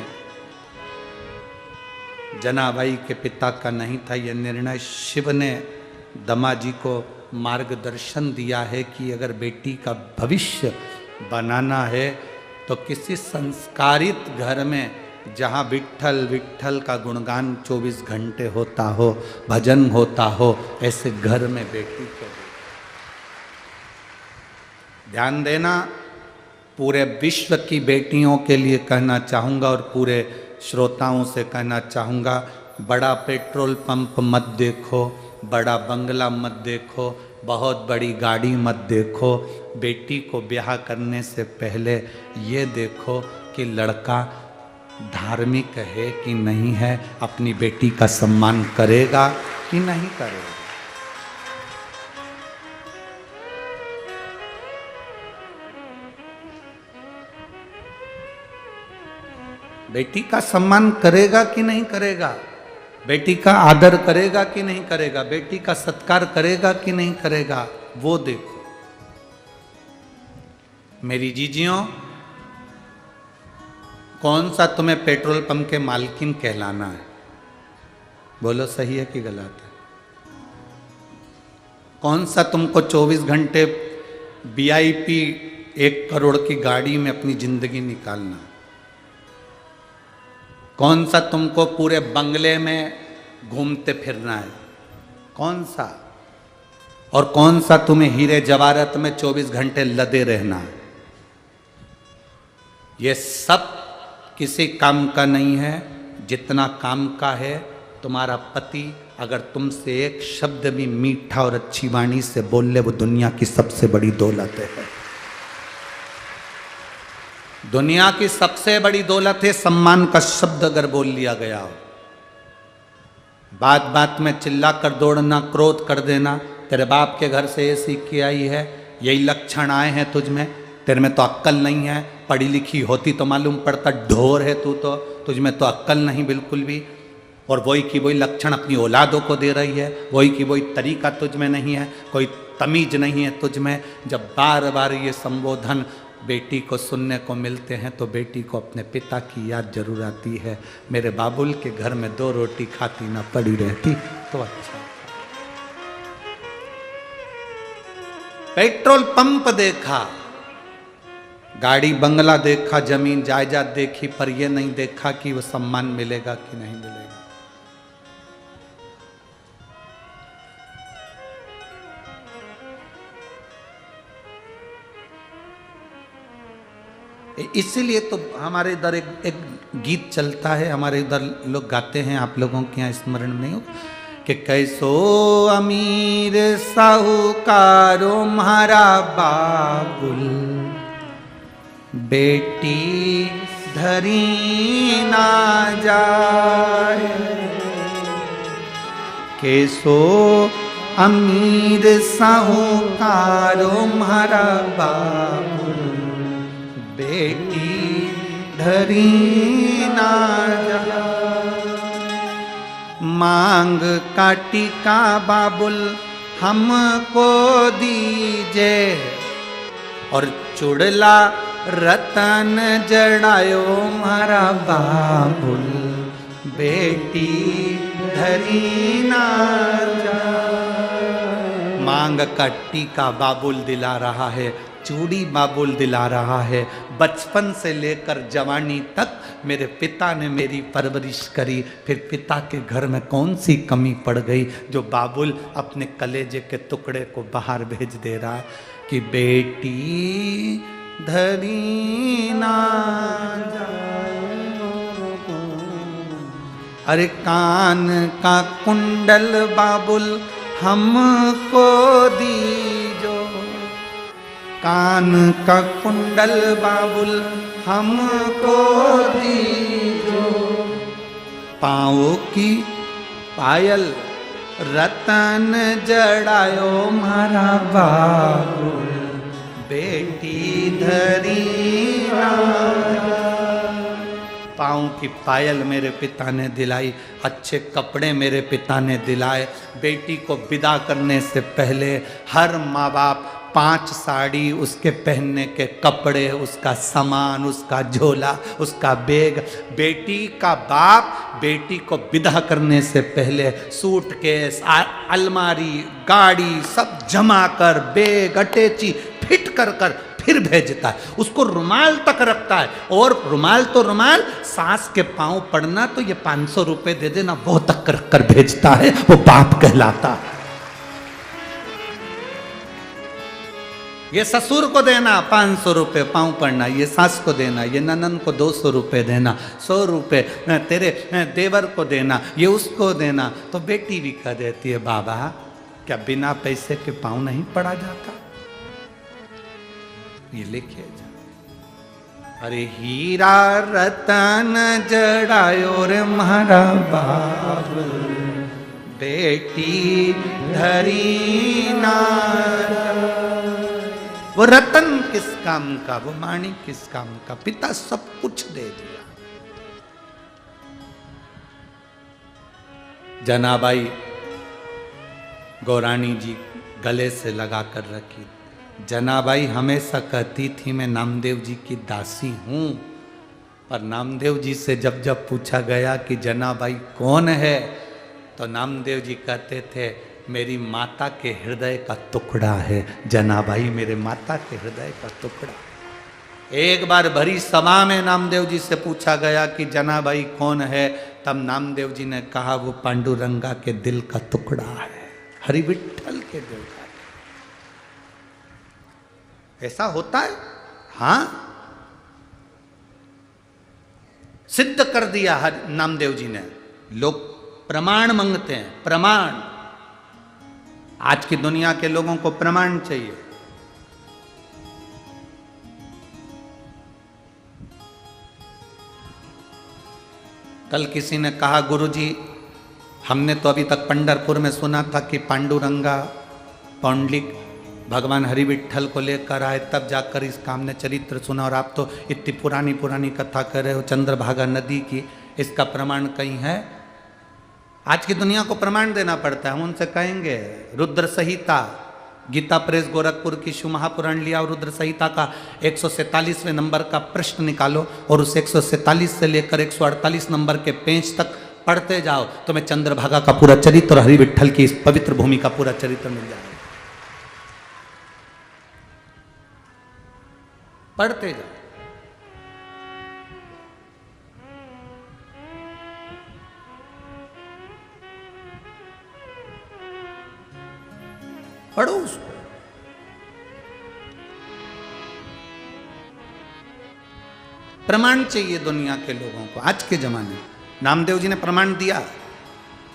जनाबाई के पिता का नहीं था। यह निर्णय शिव ने दमाजी को मार्गदर्शन दिया है कि अगर बेटी का भविष्य बनाना है तो किसी संस्कारित घर में, जहाँ विट्ठल विट्ठल का गुणगान 24 घंटे होता हो, भजन होता हो, ऐसे घर में बेटी को ध्यान देना। पूरे विश्व की बेटियों के लिए कहना चाहूँगा और पूरे श्रोताओं से कहना चाहूँगा, बड़ा पेट्रोल पंप मत देखो, बड़ा बंगला मत देखो, बहुत बड़ी गाड़ी मत देखो। बेटी को ब्याह करने से पहले ये देखो कि लड़का धार्मिक है कि नहीं है, अपनी बेटी का सम्मान करेगा कि नहीं करेगा। बेटी का सम्मान करेगा कि नहीं करेगा, बेटी का आदर करेगा कि नहीं करेगा, बेटी का सत्कार करेगा कि नहीं करेगा, वो देखो। मेरी जीजियों, कौन सा तुम्हें पेट्रोल पंप के मालकिन कहलाना है? बोलो सही है कि गलत है? कौन सा तुमको 24 घंटे VIP 1 करोड़ की गाड़ी में अपनी जिंदगी निकालना है? कौन सा तुमको पूरे बंगले में घूमते फिरना है? कौन सा? और कौन सा तुम्हें हीरे जवाहरात में 24 घंटे लदे रहना है? ये सब किसी काम का नहीं है। जितना काम का है तुम्हारा पति अगर तुमसे एक शब्द भी मीठा और अच्छी वाणी से बोल ले, वो दुनिया की सबसे बड़ी दौलत है। दुनिया की सबसे बड़ी दौलत है सम्मान का शब्द अगर बोल लिया गया हो। बात बात में चिल्ला कर दौड़ना, क्रोध कर देना, तेरे बाप के घर से ये सीख के आई है, यही लक्षण आए हैं तुझ में, तेरे में तो अक्ल नहीं है, पढ़ी लिखी होती तो मालूम पड़ता, ढोर है तू तो, तुझ में तो अक्ल नहीं बिल्कुल भी। और वही की वही लक्षण अपनी औलादों को दे रही है, वही की वही तरीका तुझ में नहीं है, कोई तमीज नहीं है तुझ में। जब बार बार ये संबोधन बेटी को सुनने को मिलते हैं तो बेटी को अपने पिता की याद जरूर आती है। मेरे बाबुल के घर में 2 रोटी खाती ना पड़ी रहती तो अच्छा। पेट्रोल पंप देखा, गाड़ी बंगला देखा, जमीन जायदाद देखी, पर यह नहीं देखा कि वो सम्मान मिलेगा कि नहीं मिलेगा। इसीलिए तो हमारे इधर एक गीत चलता है, हमारे इधर लोग गाते हैं, आप लोगों के यहाँ स्मरण नहीं हो कि कैसो अमीर साहूकारो म्हारा बाबुल, बेटी धरी ना जाए। कैसो अमीर साहूकारो म्हारा बाबुल, धरी ना जा। मांग का टीका बाबुल हमको दीजे, और चुड़ला रतन जड़ायो मारा बाबुल, बेटी धरी ना जा। मांग का टीका बाबुल दिला रहा है, चूड़ी बाबुल दिला रहा है। बचपन से लेकर जवानी तक मेरे पिता ने मेरी परवरिश करी, फिर पिता के घर में कौन सी कमी पड़ गई जो बाबुल अपने कलेजे के टुकड़े को बाहर भेज दे रहा है कि बेटी धरी ना जाए। अरे कान का कुंडल बाबुल हमको दीजो, कान का कुंडल बाबुल हमको दीजो। पाँव की पायल रतन जड़ायो मारा बाबुल, बेटी धरी ना जा। पाँव की पायल मेरे पिता ने दिलाई, अच्छे कपड़े मेरे पिता ने दिलाए। बेटी को विदा करने से पहले हर माँ बाप 5 साड़ी, उसके पहनने के कपड़े, उसका सामान, उसका झोला, उसका बैग। बेटी का बाप बेटी को विदा करने से पहले सूटकेस, अलमारी, गाड़ी सब जमा कर, बैग अटैची फिट कर फिर भेजता है। उसको रुमाल तक रखता है, और रुमाल तो रुमाल, सास के पांव पड़ना तो ये 500 रुपए दे देना, वो तक रख कर भेजता है। वो बाप कहलाता है। ये ससुर को देना 500 रुपए पाँव पड़ना, ये सास को देना, ये ननन को 200 रुपए देना, 100 रुपए तेरे देवर को देना, ये उसको देना। तो बेटी भी कह देती है बाबा क्या बिना पैसे के पाँव नहीं पड़ा जाता? ये लिखे जा। अरे हीरा रतन जड़ायो रे मारा बाबुल, बेटी धरी ना जा। वो रतन किस काम का, वो माणी किस काम का? पिता सब कुछ दे दिया। जनाबाई गौराणी जी गले से लगा कर रखी। जनाबाई हमेशा कहती थी मैं नामदेव जी की दासी हूं, पर नामदेव जी से जब जब पूछा गया कि जनाबाई कौन है, तो नामदेव जी कहते थे मेरी माता के हृदय का टुकड़ा है। जनाबाई मेरे माता के हृदय का टुकड़ा। एक बार भरी सभा में नामदेव जी से पूछा गया कि जनाबाई कौन है, तब नामदेव जी ने कहा वो पांडुरंगा के दिल का टुकड़ा है, हरि विठ्ठल के दिल का। ऐसा होता है? हाँ, सिद्ध कर दिया नामदेव जी ने। लोग प्रमाण मांगते हैं, प्रमाण। आज की दुनिया के लोगों को प्रमाण चाहिए। कल किसी ने कहा गुरुजी हमने तो अभी तक पंढरपुर में सुना था कि पांडुरंगा पौंडलिक भगवान हरि विठ्ठल को लेकर आए, तब जाकर इसका हमने चरित्र सुना, और आप तो इतनी पुरानी पुरानी कथा कर रहे हो चंद्रभागा नदी की, इसका प्रमाण कहीं है? आज की दुनिया को प्रमाण देना पड़ता है। हम उनसे कहेंगे रुद्र संहिता, गीता प्रेस गोरखपुर की शिव महापुराण लिया और रुद्र संहिता का 147वें नंबर का प्रश्न निकालो, और उस 147 से लेकर 148 नंबर के पेज तक पढ़ते जाओ, तो मैं चंद्रभागा का पूरा चरित्र और हरि विठ्ठल की इस पवित्र भूमि का पूरा चरित्र मिल जाएगा। पढ़ते जाओ। पढ़ो उसको। प्रमाण चाहिए दुनिया के लोगों को। आज के जमाने में नामदेव जी ने प्रमाण दिया।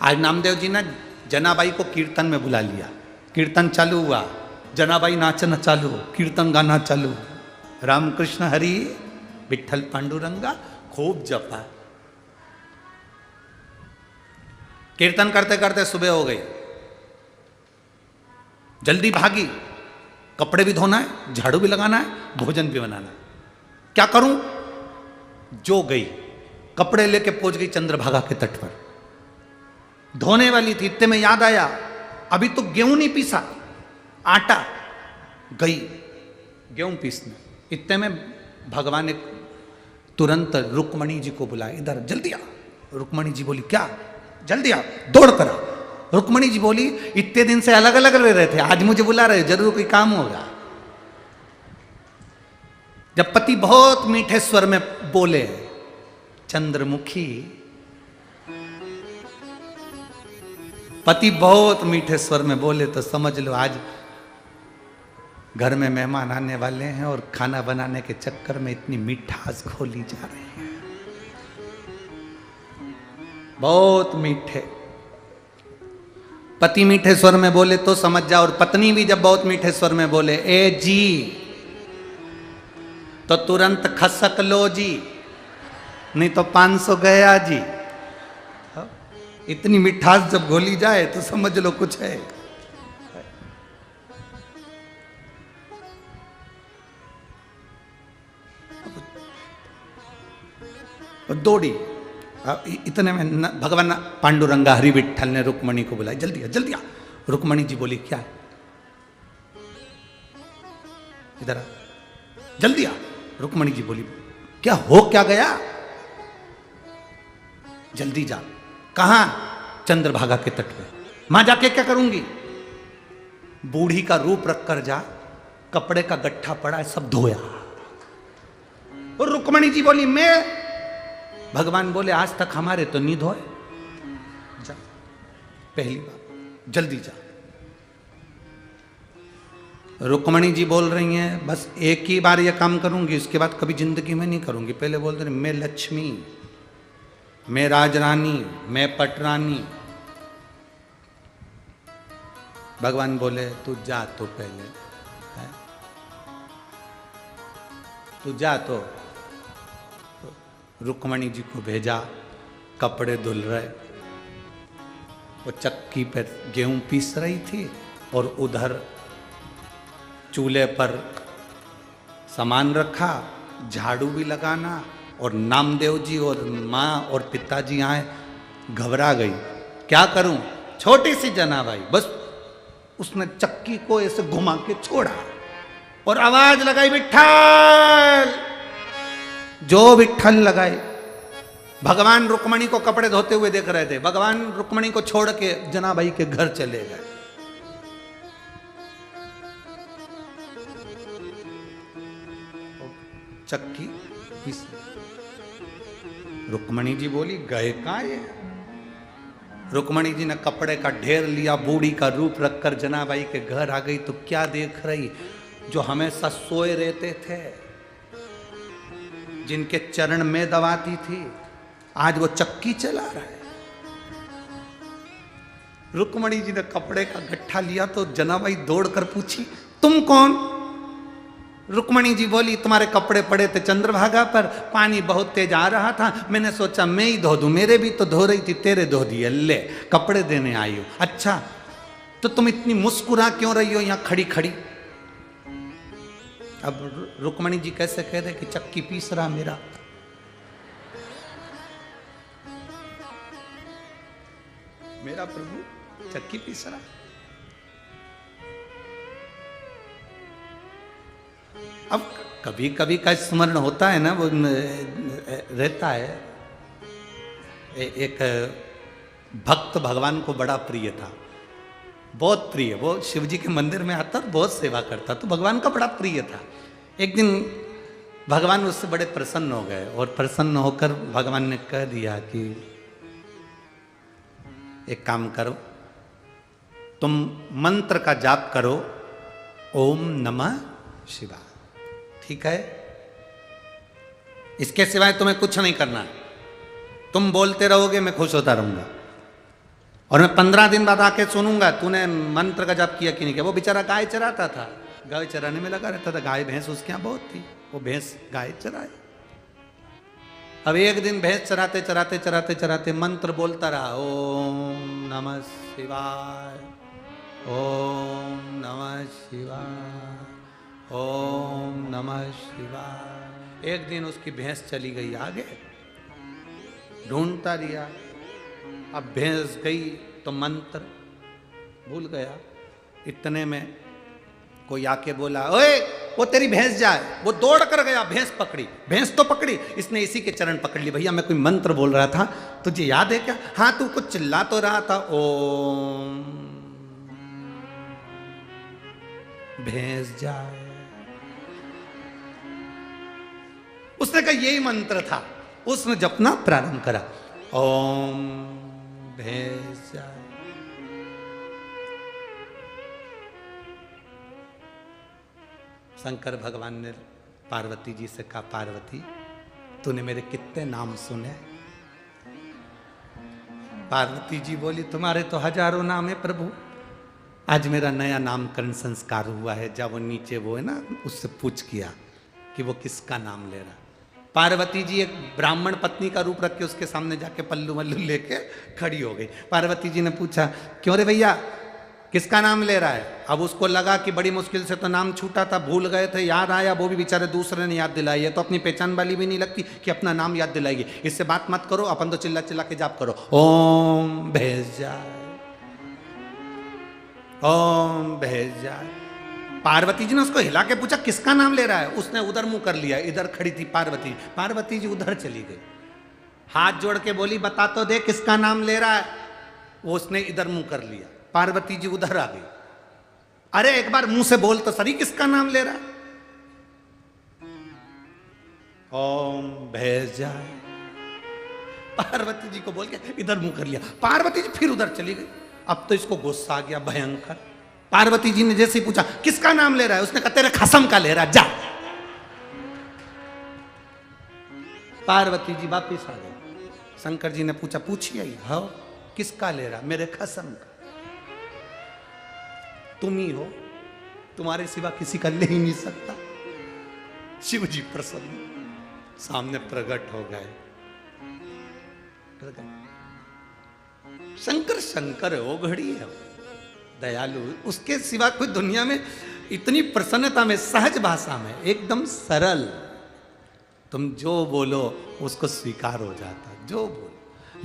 आज नामदेव जी ने जनाबाई को कीर्तन में बुला लिया, कीर्तन चालू हुआ, जनाबाई नाचना चालू, कीर्तन गाना चालू, रामकृष्ण हरि विठ्ठल पांडुरंगा खूब जपा। कीर्तन करते करते सुबह हो गई, जल्दी भागी, कपड़े भी धोना है, झाड़ू भी लगाना है, भोजन भी बनाना है। क्या करूं? जो गई, कपड़े लेके पहुंच गई चंद्रभागा के तट पर, धोने वाली थी, इतने में याद आया अभी तो गेहूं नहीं पीसा, आटा, गई गेहूं पीसने। इतने में भगवान ने तुरंत रुक्मणी जी को बुलाया, इधर जल्दी आ। रुक्मणी जी बोली क्या? जल्दी आ, दौड़ कर आ। रुक्मणी जी बोली इतने दिन से अलग अलग रह रहे थे, आज मुझे बुला रहे, जरूर कोई काम होगा। जब पति बहुत मीठे स्वर में बोले, चंद्रमुखी, पति बहुत मीठे स्वर में बोले तो समझ लो आज घर में मेहमान आने वाले हैं और खाना बनाने के चक्कर में इतनी मिठास खोली जा रही है। बहुत मीठे, पति मीठे स्वर में बोले तो समझ जाओ, और पत्नी भी जब बहुत मीठे स्वर में बोले ए जी, तो तुरंत खसक लो जी, नहीं तो 500 गया जी। इतनी मिठास जब घोली जाए तो समझ लो कुछ है। दौड़ी, इतने में भगवान पांडुरंगा हरि विठल ने रुक्मणी को बुलाया, जल्दी आ जल्दी आ। रुक्मणी जी बोली क्या है? इधर आ, जल्दी आ। रुक्मणी जी बोली क्या हो क्या गया? जल्दी जा। कहां? चंद्रभागा के तट पे। मां जाके क्या करूंगी? बूढ़ी का रूप रखकर जा, कपड़े का गट्ठा पड़ा है सब धोया। और रुक्मणी जी बोली मैं? भगवान बोले आज तक हमारे तो नहीं धोए, जा पहली बार जल्दी जा। रुक्मणी जी बोल रही हैं बस एक ही बार ये काम करूंगी, उसके बाद कभी जिंदगी में नहीं करूंगी। पहले बोलते रहे मैं लक्ष्मी, मैं राजरानी, मैं पटरानी। भगवान बोले तू जा तो पहले, तू जा। तो रुक्मणी जी को भेजा, कपड़े धुल रहे, वो चक्की पर गेहूं पीस रही थी और उधर चूल्हे पर सामान रखा, झाड़ू भी लगाना। और नामदेव जी और माँ और पिताजी आए, घबरा गई, क्या करूं? छोटी सी जनाबाई, बस उसने चक्की को ऐसे घुमा के छोड़ा और आवाज लगाई विठ्ठल। जो विठ्ठल लगाई। भगवान रुक्मणी को कपड़े धोते हुए देख रहे थे, भगवान रुक्मणी को छोड़ के जनाबाई के घर चले गए। चक्की पीस। रुक्मणी जी बोली गए कहां ये? रुक्मणी जी ने कपड़े का ढेर लिया, बूढ़ी का रूप रखकर जनाबाई के घर आ गई। तो क्या देख रही? जो हमेशा सोए रहते थे, जिनके चरण में दबाती थी, आज वो चक्की चला रहा है। रुक्मणी जी ने कपड़े का गट्ठा लिया तो जनाबाई दौड़कर पूछी तुम कौन? रुक्मणी जी बोली तुम्हारे कपड़े पड़े थे चंद्रभागा पर, पानी बहुत तेज आ रहा था, मैंने सोचा मैं ही धो दूं, मेरे भी तो धो रही थी, तेरे धो दिए, ले कपड़े देने आई हो। अच्छा तो तुम इतनी मुस्कुरा क्यों रही हो यहां खड़ी खड़ी? अब रुक्मणी जी कैसे कह दे कि चक्की पीस रहा मेरा? मेरा प्रभु चक्की पीस रहा। अब कभी कभी का स्मरण होता है ना, वो रहता है। एक भक्त भगवान को बड़ा प्रिय था, बहुत प्रिय। वो शिव जी के मंदिर में आता, बहुत सेवा करता, तो भगवान का बड़ा प्रिय था। एक दिन भगवान उससे बड़े प्रसन्न हो गए और प्रसन्न होकर भगवान ने कह दिया कि एक काम करो, तुम मंत्र का जाप करो, ओम नमः शिवाय, ठीक है? इसके सिवाय तुम्हें कुछ नहीं करना। तुम बोलते रहोगे, मैं खुश होता रहूंगा, और मैं 15 दिन बाद आके सुनूंगा तूने मंत्र का जाप किया कि नहीं किया। वो बेचारा गाय चराता था, गाय चराने में लगा रहता था, गाय भैंस उसके यहाँ बहुत थी, वो भैंस गाय चराए। अब एक दिन भैंस चराते चराते चराते चराते मंत्र बोलता रहा, ओम नमः शिवाय, ओम नमः शिवाय, ओम नमः शिवाय, एक दिन उसकी भैंस चली गई आगे, ढूंढता रिया। अब भैंस गई तो मंत्र भूल गया। इतने में कोई आके बोला, ओए वो तेरी भैंस जाए। वो दौड़ कर गया, भैंस पकड़ी, भैंस तो पकड़ी, इसने इसी के चरण पकड़ लिए। भैया मैं कोई मंत्र बोल रहा था, तुझे याद है क्या? हाँ तू कुछ चिल्ला तो रहा था, ओम भैंस जाए। उसने कहा यही मंत्र था। उसने जपना प्रारंभ करा, ओम भैंस जाए। शंकर भगवान ने पार्वती जी से कहा, पार्वती तूने मेरे कितने नाम सुने? पार्वती जी बोली, तुम्हारे तो हजारों नाम है प्रभु, आज मेरा नया नामकरण संस्कार हुआ है। जब वो नीचे वो है ना, उससे पूछ किया कि वो किसका नाम ले रहा। पार्वती जी एक ब्राह्मण पत्नी का रूप रख के उसके सामने जाके पल्लू वल्लू लेके खड़ी हो गई। पार्वती जी ने पूछा, क्यों रे भैया किसका नाम ले रहा है? अब उसको लगा कि बड़ी मुश्किल से तो नाम छूटा था, भूल गए थे, याद आया, वो भी बेचारे दूसरे ने याद दिलाई है, तो अपनी पहचान वाली भी नहीं लगती कि अपना नाम याद दिलाएगी। इससे बात मत करो, अपन तो चिल्ला चिल्ला के जाप करो, ओम भैंस जाए, ओम भैंस जाए। पार्वती जी ने उसको हिला के पूछा किसका नाम ले रहा है? उसने उधर मुंह कर लिया, इधर खड़ी थी पार्वती। पार्वती जी उधर चली गई, हाथ जोड़ के बोली, बता तो दे किसका नाम ले रहा है? वो उसने इधर मुंह कर लिया, पार्वती जी उधर आ गई। अरे एक बार मुंह से बोल तो सही, किसका नाम ले रहा है? ओम भैंस जाए। पार्वती जी को बोल के इधर मुंह कर लिया। पार्वती जी फिर उधर चली गई। अब तो इसको गुस्सा आ गया भयंकर। पार्वती जी ने जैसे ही पूछा किसका नाम ले रहा है, उसने कहा तेरे खसम का ले रहा है, जा। पार्वती जी वापिस आ गई। शंकर जी ने पूछा, पूछिए हाँ किसका ले रहा? मेरे खसम का। तुम ही हो, तुम्हारे सिवा किसी का ले ही नहीं सकता। शिव जी प्रसन्न सामने प्रकट हो गए। शंकर शंकर है, वो घड़ी है, दयालु, उसके सिवा कोई दुनिया में इतनी प्रसन्नता में, सहज भाषा में, एकदम सरल, तुम जो बोलो उसको स्वीकार हो जाता। जो बोलो,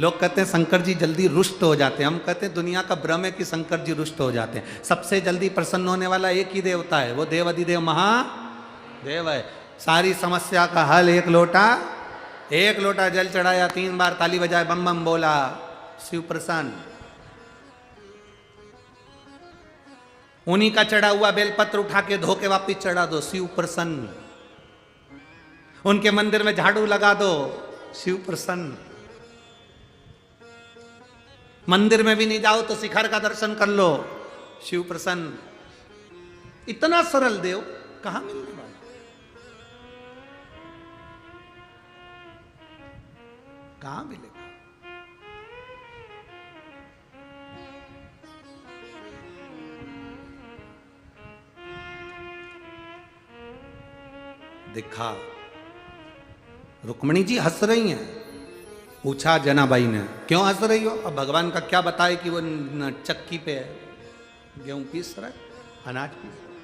लोग कहते हैं शंकर जी जल्दी रुष्ट हो जाते हैं, हम कहते हैं दुनिया का भ्रम है कि शंकर जी रुष्ट हो जाते हैं। सबसे जल्दी प्रसन्न होने वाला एक ही देवता है, वो देव अधिदेव महादेव है। सारी समस्या का हल एक लोटा जल चढ़ाया, 3 बार ताली बजाए, बम बम बोला, शिव प्रसन्न। उन्हीं का चढ़ा हुआ बेलपत्र उठा के धो के वापिस चढ़ा दो, शिव प्रसन्न। उनके मंदिर में झाड़ू लगा दो, शिव प्रसन्न। मंदिर में भी नहीं जाओ तो शिखर का दर्शन कर लो, शिव प्रसन्न। इतना सरल देव कहां मिलने वाला? कहां मिलेगा? देखा, रुक्मणी जी हंस रही हैं। पूछा जनाबाई ने, क्यों हंस रही हो? अब भगवान का क्या बताए कि वो चक्की पे गेहूं पीस रहा है, अनाज पीस रहा है।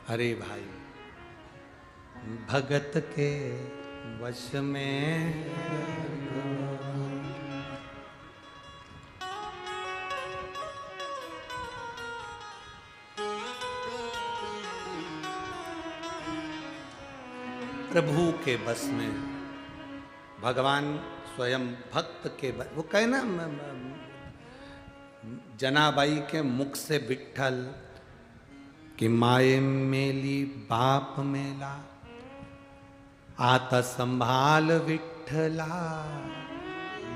अरे भाई, भगत के वश में प्रभु के बस में, भगवान स्वयं भक्त के बस। वो कहे ना जनाबाई के मुख से विठ्ठल कि माए मेली बाप मेला, आता संभाल विठ्ठला।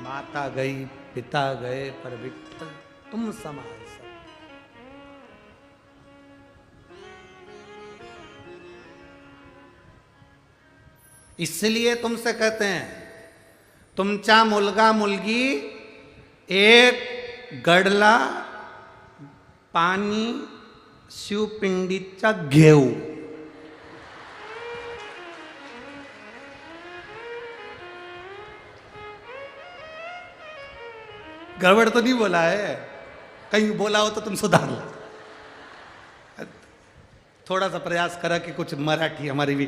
माता गई पिता गए पर विठ्ठल तुम संभाल। इसलिए तुमसे कहते हैं, तुमचा मुलगा मुलगी एक गडला पाणी शिवपिंडीचा घेऊ। गड़बड़ तो नहीं बोला है, कहीं बोला हो तो तुम सुधार लो। थोड़ा सा प्रयास करा कि कुछ मराठी हमारी भी,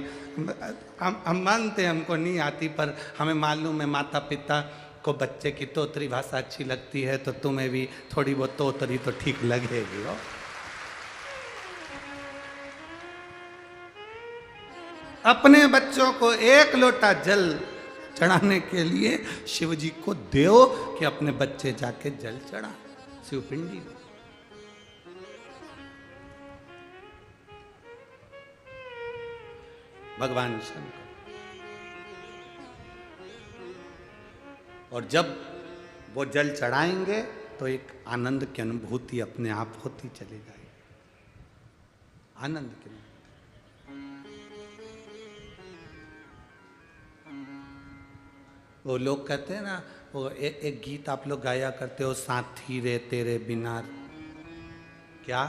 हम मानते हैं हमको नहीं आती, पर हमें मालूम है माता पिता को बच्चे की तोतरी भाषा अच्छी लगती है, तो तुम्हें भी थोड़ी बहुत तोतरी तो ठीक लगेगी हो। अपने बच्चों को एक लोटा जल चढ़ाने के लिए शिव जी को दो कि अपने बच्चे जाके जल चढ़ा शिवपिंडी में। भगवान शंकर। और जब वो जल चढ़ाएंगे तो एक आनंद की अनुभूति अपने आप होती चली जाएगी, आनंद की। वो लोग कहते हैं ना, वो एक गीत आप लोग गाया करते हो, साथी रे तेरे बिना, क्या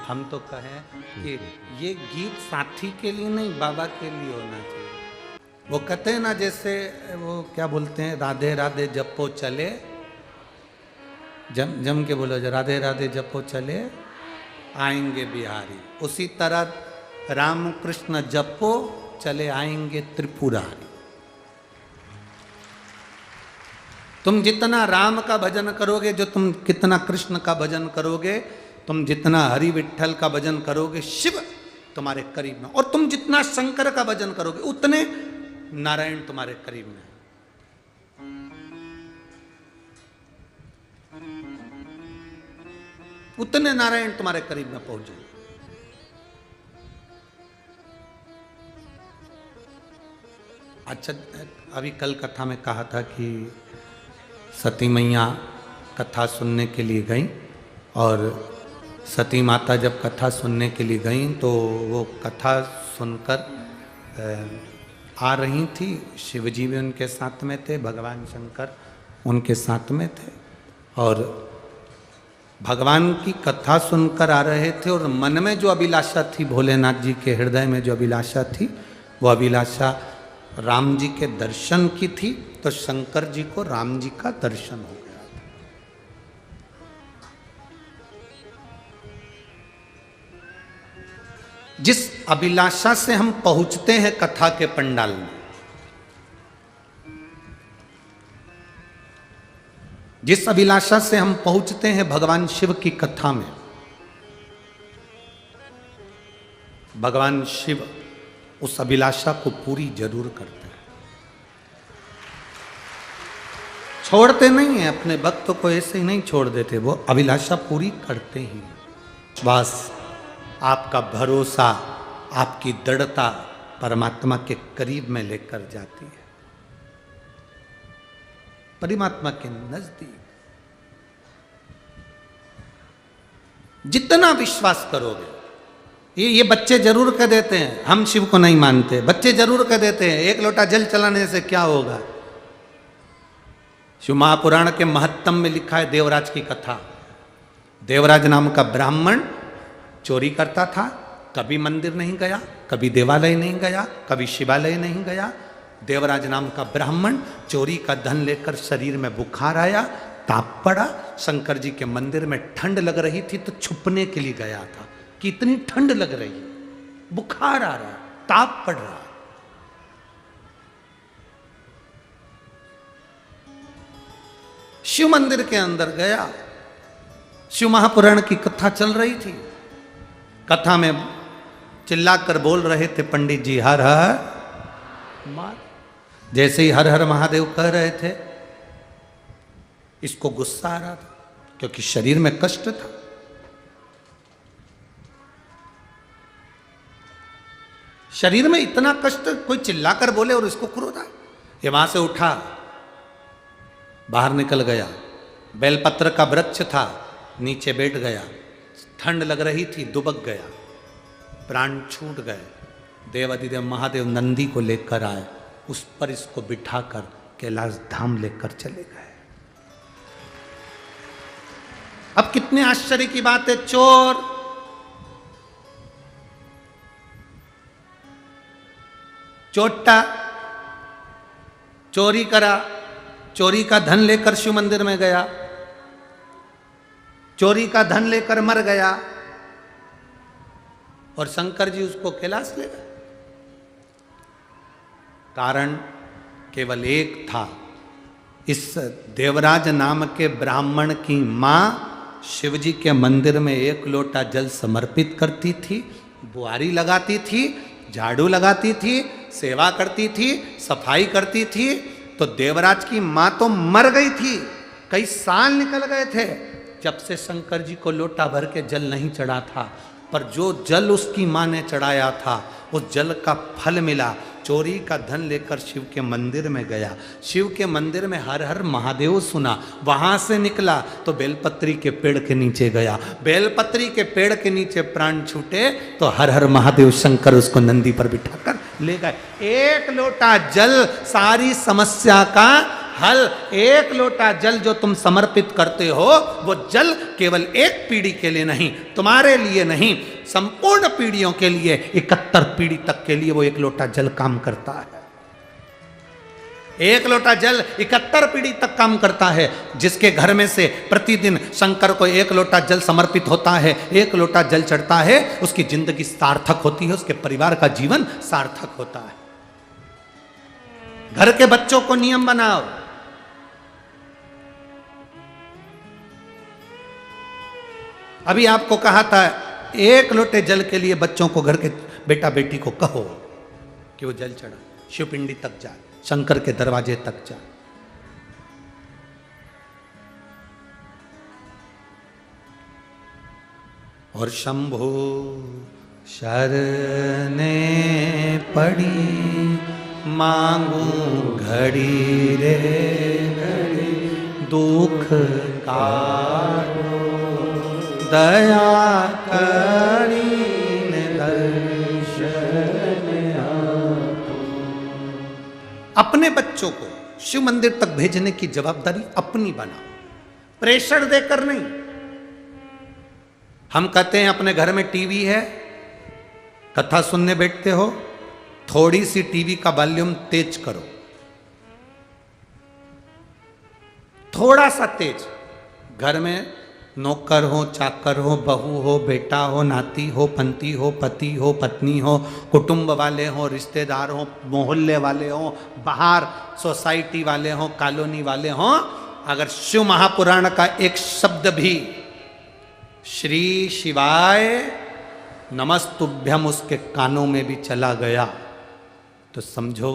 हम तो कहें कि ये गीत साथी के लिए नहीं, बाबा के लिए होना चाहिए। वो कहते हैं ना, जैसे वो क्या बोलते हैं, राधे राधे जपो चले, जम के बोलो जो राधे राधे जपो चले आएंगे बिहारी, उसी तरह राम कृष्ण जपो चले आएंगे त्रिपुरारी। तुम जितना राम का भजन करोगे, जो तुम कितना कृष्ण का भजन करोगे, तुम जितना हरि विठल का भजन करोगे, शिव तुम्हारे करीब में, और तुम जितना शंकर का भजन करोगे उतने नारायण तुम्हारे करीब में। उतने नारायण तुम्हारे करीब में पहुंच जाए। अच्छा, अभी कल कथा में कहा था कि सती मैया कथा सुनने के लिए गई, और सती माता जब कथा सुनने के लिए गई तो वो कथा सुनकर आ रही थी। शिवजी भी उनके साथ में थे, भगवान शंकर उनके साथ में थे, और भगवान की कथा सुनकर आ रहे थे, और मन में जो अभिलाषा थी, भोलेनाथ जी के हृदय में जो अभिलाषा थी, वो अभिलाषा राम जी के दर्शन की थी। तो शंकर जी को राम जी का दर्शन हो गया। जिस अभिलाषा से हम पहुंचते हैं कथा के पंडाल में, जिस अभिलाषा से हम पहुंचते हैं भगवान शिव की कथा में, भगवान शिव उस अभिलाषा को पूरी जरूर करते हैं। छोड़ते नहीं है, अपने भक्त को ऐसे ही नहीं छोड़ देते, वो अभिलाषा पूरी करते ही। विश्वास, आपका भरोसा, आपकी दृढ़ता परमात्मा के करीब में लेकर जाती है, परमात्मा के नजदीक। जितना विश्वास करोगे, ये बच्चे जरूर कह देते हैं हम शिव को नहीं मानते, बच्चे जरूर कह देते हैं एक लोटा जल चलाने से क्या होगा। शिव महापुराण के महत्तम में लिखा है देवराज की कथा। देवराज नाम का ब्राह्मण चोरी करता था, कभी मंदिर नहीं गया, कभी देवालय नहीं गया, कभी शिवालय नहीं गया। देवराज नाम का ब्राह्मण चोरी का धन लेकर शरीर में बुखार आया, ताप पड़ा, शंकर जी के मंदिर में ठंड लग रही थी तो छुपने के लिए गया था कि इतनी ठंड लग रही है, बुखार आ रहा है, ताप पड़ रहा है। शिव मंदिर के अंदर गया, शिव महापुराण की कथा चल रही थी। कथा में चिल्लाकर बोल रहे थे पंडित जी हर हर महादेव। जैसे ही हर हर महादेव कह रहे थे, इसको गुस्सा आ रहा था क्योंकि शरीर में कष्ट था। शरीर में इतना कष्ट, कोई चिल्लाकर बोले और इसको क्रोध आए। ये वहां से उठा, बाहर निकल गया, बेलपत्र का वृक्ष था, नीचे बैठ गया, ठंड लग रही थी, दुबक गया, प्राण छूट गए। देवाधिदेव महादेव नंदी को लेकर आए, उस पर इसको बिठाकर कैलाश धाम लेकर चले गए। अब कितने आश्चर्य की बात है, चोर चोटा चोरी करा, चोरी का धन लेकर शिव मंदिर में गया, चोरी का धन लेकर मर गया। और शंकर जी उसको कैलाश ले गए। कारण केवल एक था, इस देवराज नाम के ब्राह्मण की माँ शिवजी के मंदिर में 1 लोटा जल समर्पित करती थी, बुआरी लगाती थी, झाड़ू लगाती थी, सेवा करती थी, सफाई करती थी। तो देवराज की माँ तो मर गई थी, कई साल निकल गए थे जब से शंकर जी को लोटा भर के जल नहीं चढ़ा था। पर जो जल उसकी माँ ने चढ़ाया था उस जल का फल मिला। चोरी का धन लेकर शिव के मंदिर में गया, शिव के मंदिर में हर हर महादेव सुना, वहां से निकला तो बेलपत्री के पेड़ के नीचे गया, बेलपत्री के पेड़ के नीचे प्राण छूटे तो हर हर महादेव शंकर उसको नंदी पर बिठाकर ले गए। 1 लोटा जल सारी समस्या का हल। 1 लोटा जल जो तुम समर्पित करते हो वो जल केवल एक पीढ़ी के लिए नहीं, तुम्हारे लिए नहीं, संपूर्ण पीढ़ियों के लिए, 71 पीढ़ी तक के लिए वो 1 लोटा जल काम करता है। 1 लोटा जल 71 पीढ़ी तक काम करता है। जिसके घर में से प्रतिदिन शंकर को 1 लोटा जल समर्पित होता है, 1 लोटा जल चढ़ता है, उसकी जिंदगी सार्थक होती है, उसके परिवार का जीवन सार्थक होता है। घर के बच्चों को नियम बनाओ, अभी आपको कहा था 1 लोटे जल के लिए बच्चों को, घर के बेटा बेटी को कहो कि वो जल चढ़ा, शिवपिंडी तक जा, शंकर के दरवाजे तक जा। और शंभो शरणे पड़ी मांगू घड़ी रे घड़ी, दुख काटो दया करीन दर्शन आपो। अपने बच्चों को शिव मंदिर तक भेजने की जवाबदारी अपनी बनाओ, प्रेशर देकर नहीं। हम कहते हैं अपने घर में टीवी है, कथा सुनने बैठते हो, थोड़ी सी टीवी का वॉल्यूम तेज करो, थोड़ा सा तेज। घर में नौकर हो, चाकर हो, बहू हो, बेटा हो, नाती हो, पंती हो, पति हो, पत्नी हो, कुटुंब वाले हो, रिश्तेदार हो, मोहल्ले वाले हो, बाहर सोसाइटी वाले हो, कॉलोनी वाले हो, अगर शिव महापुराण का एक शब्द भी श्री शिवाय नमस्तुभ्यम उसके कानों में भी चला गया तो समझो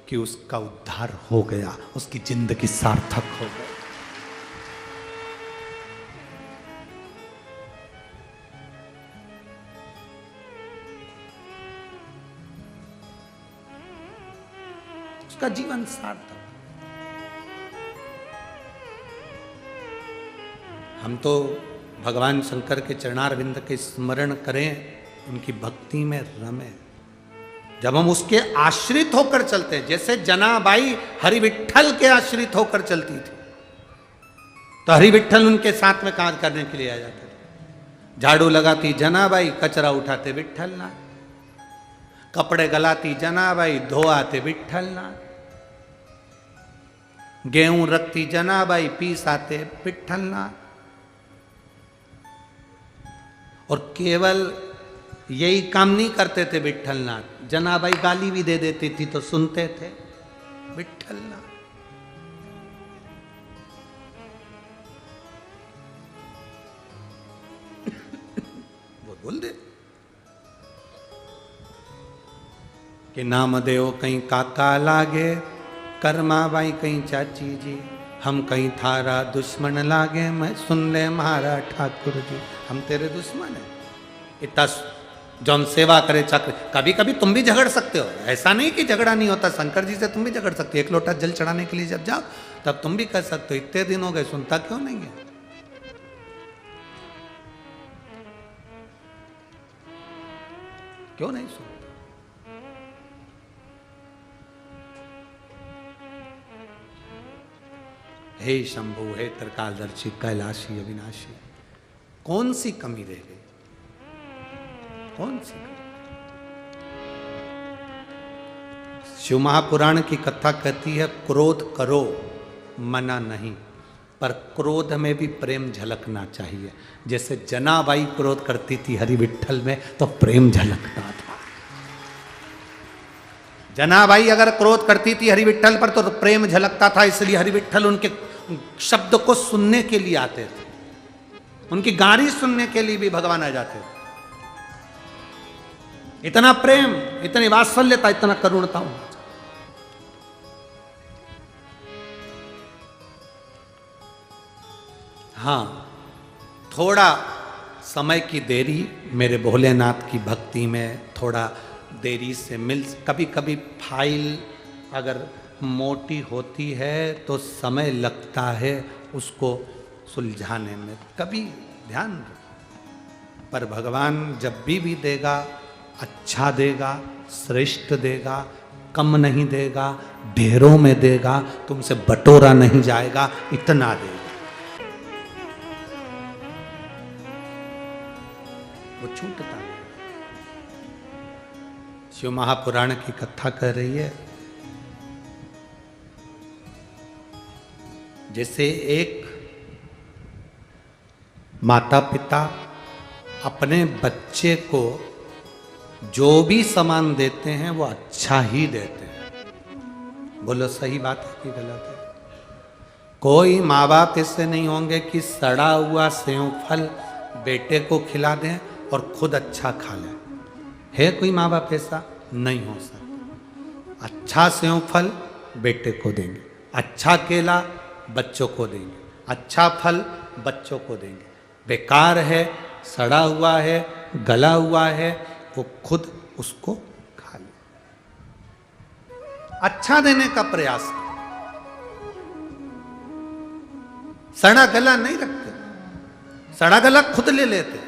कि उसका उद्धार हो गया, उसकी जिंदगी सार्थक हो गई। उसका जीवन सार्थक। हम तो भगवान शंकर के चरणारविंद के स्मरण करें, उनकी भक्ति में रमें। जब हम उसके आश्रित होकर चलते हैं, जैसे जनाबाई हरि विठ्ठल के आश्रित होकर चलती थी, तो हरि विठ्ठल उनके साथ में काम करने के लिए आ जाते थे। झाड़ू लगाती जनाबाई, कचरा उठाते विठ्ठलनाथ, कपड़े गलाती जनाबाई, धोआते विठ्ठलनाथ, गेहूं रखती जनाबाई, पीस आते विठ्ठलनाथ। और केवल यही काम नहीं करते थे विठ्ठलनाथ, जनाबाई गाली भी दे देती थी तो सुनते थे विठ्ठलनाथ। वो बोल दे कि नाम देव कहीं काका लागे, कर्मा बाई कहीं चाची जी, हम कहीं थारा दुश्मन लागे, मैं सुन ले महारा ठाकुर जी, हम तेरे दुश्मन है। इतना जौन सेवा करे चक्र। कभी कभी तुम भी झगड़ सकते हो, ऐसा नहीं कि झगड़ा नहीं होता, शंकर जी से तुम भी झगड़ सकते हो। 1 लोटा जल चढ़ाने के लिए जब जाओ तब तुम भी कह सकते हो इतने दिन हो गए, सुनता क्यों नहीं है? क्यों नहीं सुनता? हे शंभु, हे त्रिकालदर्शी, कैलाशी, अविनाशी, कौन सी कमी रह गई? कौन सी कमी? शिव महापुराण की कथा कहती है क्रोध करो, मना नहीं, पर क्रोध में भी प्रेम झलकना चाहिए। जैसे जनाबाई क्रोध करती थी हरि विट्ठल में तो प्रेम झलकता था। जनाबाई अगर क्रोध करती थी हरि विट्ठल पर तो प्रेम झलकता था, इसलिए हरि विट्ठल उनके शब्द को सुनने के लिए आते थे, उनकी गाली सुनने के लिए भी भगवान आ जाते थे। इतना प्रेम, इतनी वात्सल्यता, इतना करुणता। हाँ, थोड़ा समय की देरी मेरे भोलेनाथ की भक्ति में थोड़ा देरी से कभी कभी फाइल अगर मोटी होती है तो समय लगता है उसको सुलझाने में, कभी ध्यान रखो। पर भगवान जब भी देगा अच्छा देगा, श्रेष्ठ देगा, कम नहीं देगा, ढेरों में देगा, तुमसे बटोरा नहीं जाएगा, इतना देगा। वो छूटता नहीं। शिव महापुराण की कथा कह रही है, जैसे एक माता पिता अपने बच्चे को जो भी सामान देते हैं वो अच्छा ही देते हैं। बोलो सही बात है कि गलत है? कोई माँ बाप ऐसे नहीं होंगे कि सड़ा हुआ सेव फल बेटे को खिला दें और खुद अच्छा खा लें। है कोई माँ बाप ऐसा? नहीं हो सकता। अच्छा सेव फल बेटे को देंगे, अच्छा केला बच्चों को देंगे, अच्छा फल बच्चों को देंगे। बेकार है, सड़ा हुआ है, गला हुआ है, वो खुद उसको खा ले। अच्छा देने का प्रयास करें, सड़ा गला नहीं रखते, सड़ा गला खुद ले लेते।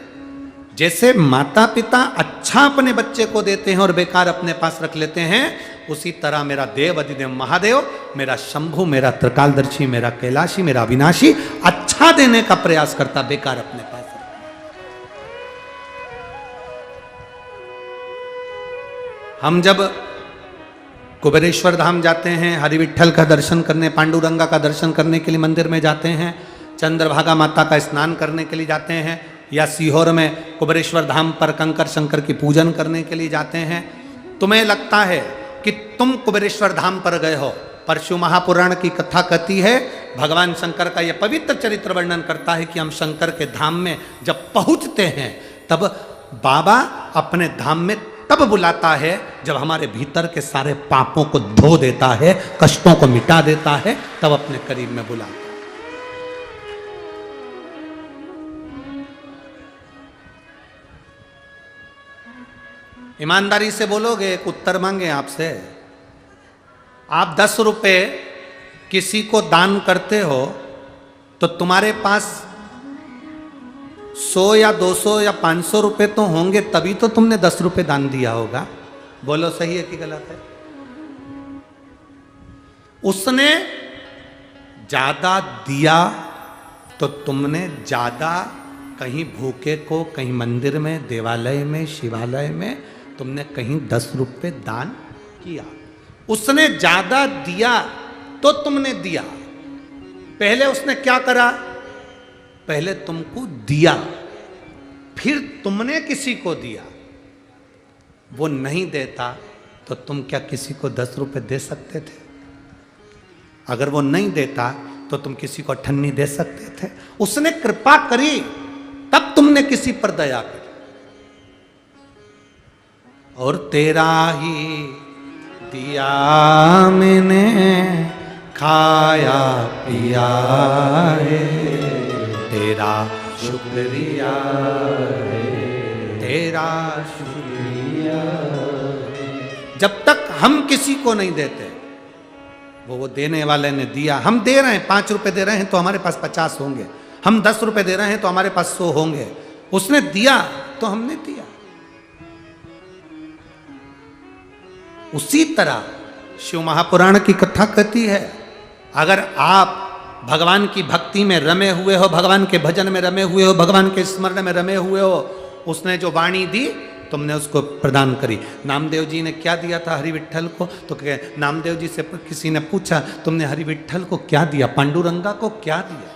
जैसे माता पिता अच्छा अपने बच्चे को देते हैं और बेकार अपने पास रख लेते हैं, उसी तरह मेरा देव अधिदेव महादेव, मेरा शंभु, मेरा त्रिकालदर्शी, मेरा कैलाशी, मेरा अविनाशी अच्छा देने का प्रयास करता, बेकार अपने पास। हम जब कुबेरेश्वर धाम जाते हैं, हरि विट्ठल का दर्शन करने, पांडुरंगा का दर्शन करने के लिए मंदिर में जाते हैं, चंद्रभागा माता का स्नान करने के लिए जाते हैं, या सीहोर में कुबेरेश्वर धाम पर कंकर शंकर की पूजन करने के लिए जाते हैं, तुम्हें लगता है कि तुम कुबेरेश्वर धाम पर गए हो, पर शिव महापुराण की कथा कहती है, भगवान शंकर का यह पवित्र चरित्र वर्णन करता है कि हम शंकर के धाम में जब पहुंचते हैं तब बाबा अपने धाम में तब बुलाता है जब हमारे भीतर के सारे पापों को धो देता है, कष्टों को मिटा देता है, तब अपने करीब में बुलाता है। ईमानदारी से बोलोगे, एक उत्तर मांगे आपसे, आप 10 रुपए किसी को दान करते हो तो तुम्हारे पास 100 या 200 या 500 रुपए तो होंगे, तभी तो तुमने 10 रुपए दान दिया होगा। बोलो सही है कि गलत है? उसने ज्यादा दिया तो तुमने ज्यादा, कहीं भूखे को, कहीं मंदिर में, देवालय में, शिवालय में तुमने कहीं 10 रुपए दान किया। उसने ज्यादा दिया तो तुमने दिया। पहले उसने क्या करा? पहले तुमको दिया, फिर तुमने किसी को दिया। वो नहीं देता तो तुम क्या किसी को 10 रुपए दे सकते थे? अगर वो नहीं देता तो तुम किसी को अठन्नी दे सकते थे? उसने कृपा करी तब तुमने किसी पर दया करी। और तेरा ही दिया मैंने, खाया पिया है, तेरा शुक्रिया है, तेरा शुक्रिया है। जब तक हम किसी को नहीं देते, वो देने वाले ने दिया, हम दे रहे हैं, 5 रुपए दे रहे हैं तो हमारे पास 50 होंगे, हम 10 रुपए दे रहे हैं तो हमारे पास 100 होंगे। उसने दिया तो हमने दिया। उसी तरह शिव महापुराण की कथा कहती है, अगर आप भगवान की भक्ति में रमे हुए हो, भगवान के भजन में रमे हुए हो, भगवान के स्मरण में रमे हुए हो, उसने जो वाणी दी तुमने उसको प्रदान करी। नामदेव जी ने क्या दिया था हरि विट्ठल को? तो नामदेव जी से किसी ने पूछा, तुमने हरि विट्ठल को क्या दिया? पांडुरंगा को क्या दिया?